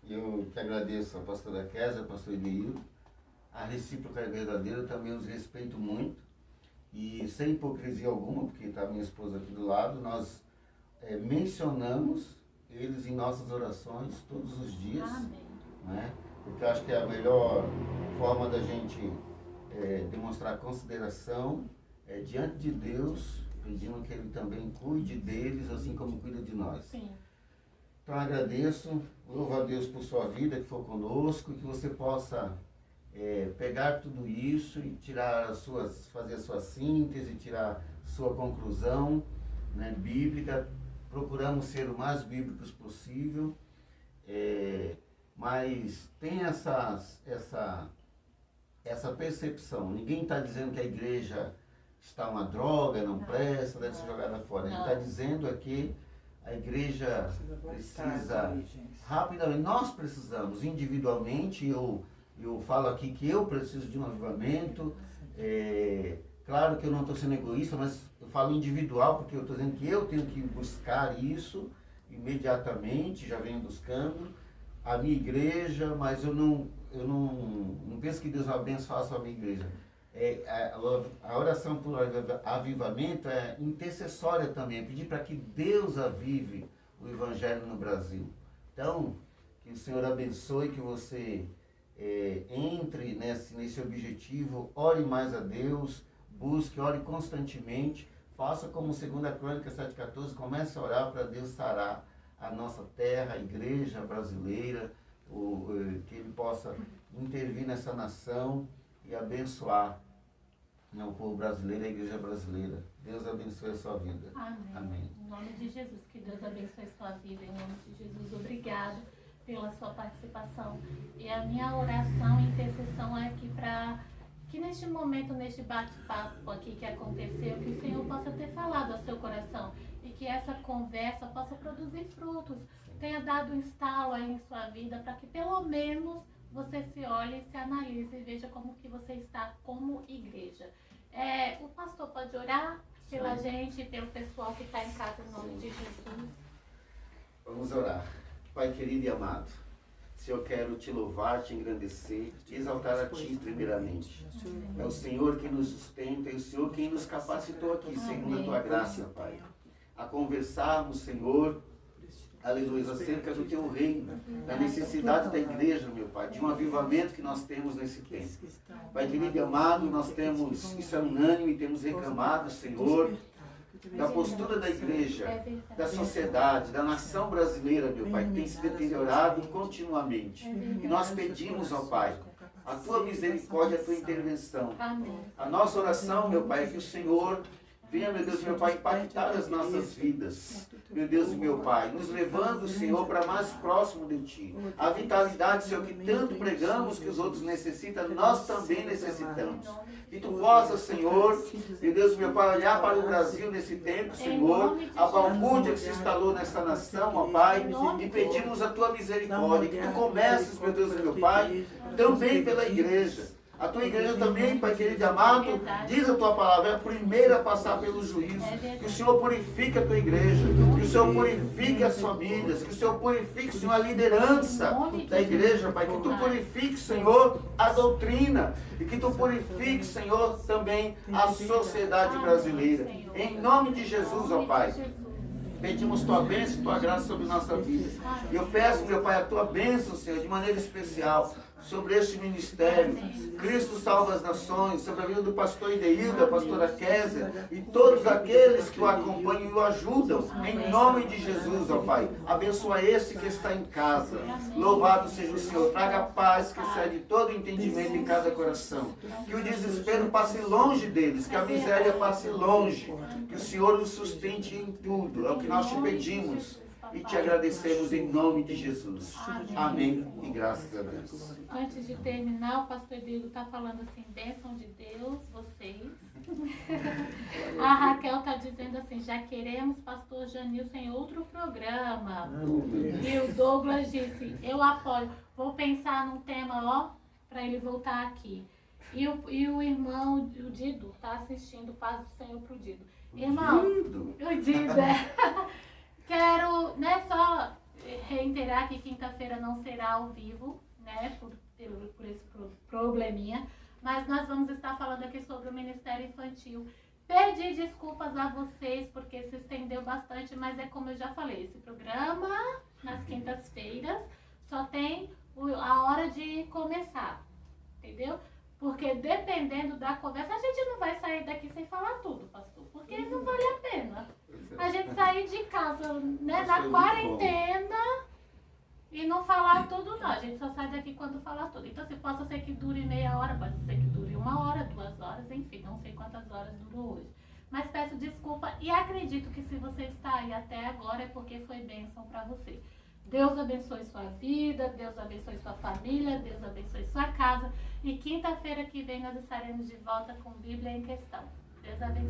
eu que agradeço a pastora Kézia, ao pastor Edeildo. A recíproca é verdadeira, eu também os respeito muito. E sem hipocrisia alguma, porque está minha esposa aqui do lado, nós mencionamos eles em nossas orações todos os dias. Amém. Né? Porque eu acho que é a melhor forma da gente demonstrar consideração diante de Deus, pedindo que Ele também cuide deles, assim como cuida de nós. Sim. Então agradeço, louvo a Deus por sua vida, que for conosco, e que você possa pegar tudo isso e fazer a sua síntese, tirar sua conclusão, né, bíblica. Procuramos ser o mais bíblicos possível, mas tem essa percepção. Ninguém está dizendo que a igreja está uma droga, não presta, deve ser jogada fora. A gente está dizendo que a igreja precisa rapidamente, nós precisamos individualmente, eu falo aqui que eu preciso de um avivamento, Claro que eu não estou sendo egoísta, mas eu falo individual, porque eu estou dizendo que eu tenho que buscar isso imediatamente, já venho buscando, a minha igreja, mas eu não penso que Deus abençoe só a minha igreja. A oração por avivamento é intercessória também, é pedir para que Deus avive o Evangelho no Brasil. Então, que o Senhor abençoe, que você entre nesse objetivo, ore mais a Deus, busque, ore constantemente, faça como 2 Crônicas 7,14, comece a orar para Deus sarar a nossa terra, a igreja brasileira, que Ele possa intervir nessa nação e abençoar o povo brasileiro e a igreja brasileira. Deus abençoe a sua vida. Amém. Amém. Em nome de Jesus, que Deus abençoe a sua vida. Em nome de Jesus, obrigado pela sua participação. E a minha oração e intercessão é aqui para que neste momento, neste bate-papo aqui que aconteceu, que o Senhor possa ter falado ao seu coração e que essa conversa possa produzir frutos, tenha dado um estalo aí em sua vida, para que pelo menos você se olhe, se analise e veja como que você está como igreja. O pastor pode orar pela gente, pelo pessoal que está em casa, em nome de Jesus. Vamos orar. Pai querido e amado, Senhor, eu quero te louvar, te engrandecer, te exaltar a ti primeiramente. É o Senhor que nos sustenta, é o Senhor quem nos capacitou aqui, segundo a tua graça, Pai, a conversarmos, Senhor, aleluia, acerca do teu reino, da necessidade da igreja, meu Pai, de um avivamento que nós temos nesse tempo. Pai querido e amado, nós temos, isso é unânime, temos reclamado, Senhor, da postura da igreja, da sociedade, da nação brasileira, meu Pai, que tem se deteriorado continuamente. E nós pedimos, ó Pai, a tua misericórdia, a tua intervenção. A nossa oração, meu Pai, é que o Senhor venha, meu Deus, meu Pai, impactar as nossas vidas, meu Deus e meu Pai, nos levando, Senhor, para mais próximo de Ti. A vitalidade, Senhor, que tanto pregamos que os outros necessitam, nós também necessitamos. Que Tu possa, Senhor, meu Deus, meu Pai, olhar para o Brasil nesse tempo, Senhor, a balbúrdia que se instalou nessa nação, ó Pai, e pedimos a Tua misericórdia, que Tu comeces, meu Deus e meu Pai, também pela igreja. A tua igreja também, Pai querido e amado, diz a tua palavra, é a primeira a passar pelo juízo. Que o Senhor purifique a tua igreja, que o Senhor purifique as famílias, que o Senhor purifique, Senhor, a liderança da igreja, Pai. Que tu purifique, Senhor, a doutrina. E que tu purifique, Senhor, também a sociedade brasileira. Em nome de Jesus, ó Pai. Pedimos tua bênção e tua graça sobre nossa vida. E eu peço, meu Pai, a tua bênção, Senhor, de maneira especial, sobre este ministério. Cristo salva as nações, sobre a vida do pastor Ideildo, da pastora Kézia e todos aqueles que o acompanham e o ajudam. Em nome de Jesus, ó Pai. Abençoa esse que está em casa. Louvado seja o Senhor. Traga paz que excede todo entendimento em cada coração. Que o desespero passe longe deles, que a miséria passe longe. Que o Senhor os sustente em tudo. É o que nós te pedimos. E te agradecemos em nome de Jesus. Amém. E graças a Deus. Antes de terminar, o pastor Diego está falando assim, bênção de Deus, vocês. A Raquel está dizendo assim, já queremos pastor Janilson em outro programa. E o Douglas disse, eu apoio. Vou pensar num tema, ó, para ele voltar aqui. E o irmão, o Dido, está assistindo Paz do Senhor pro Dido. Irmão, o Dido, quero, só reiterar que quinta-feira não será ao vivo, por esse probleminha, mas nós vamos estar falando aqui sobre o Ministério Infantil. Pedi desculpas a vocês, porque se estendeu bastante, mas é como eu já falei, esse programa, nas quintas-feiras, só tem a hora de começar, entendeu? Porque dependendo da conversa, a gente não vai sair daqui sem falar tudo, pastor, porque não vale a pena. A gente sair de casa, na quarentena e não falar tudo, não. A gente só sai daqui quando falar tudo. Então, se possa ser que dure meia hora, pode ser que dure 1 hora, 2 horas, enfim, não sei quantas horas durou hoje. Mas peço desculpa e acredito que se você está aí até agora é porque foi bênção para você. Deus abençoe sua vida, Deus abençoe sua família, Deus abençoe sua casa. E quinta-feira que vem nós estaremos de volta com Bíblia em Questão. Deus abençoe.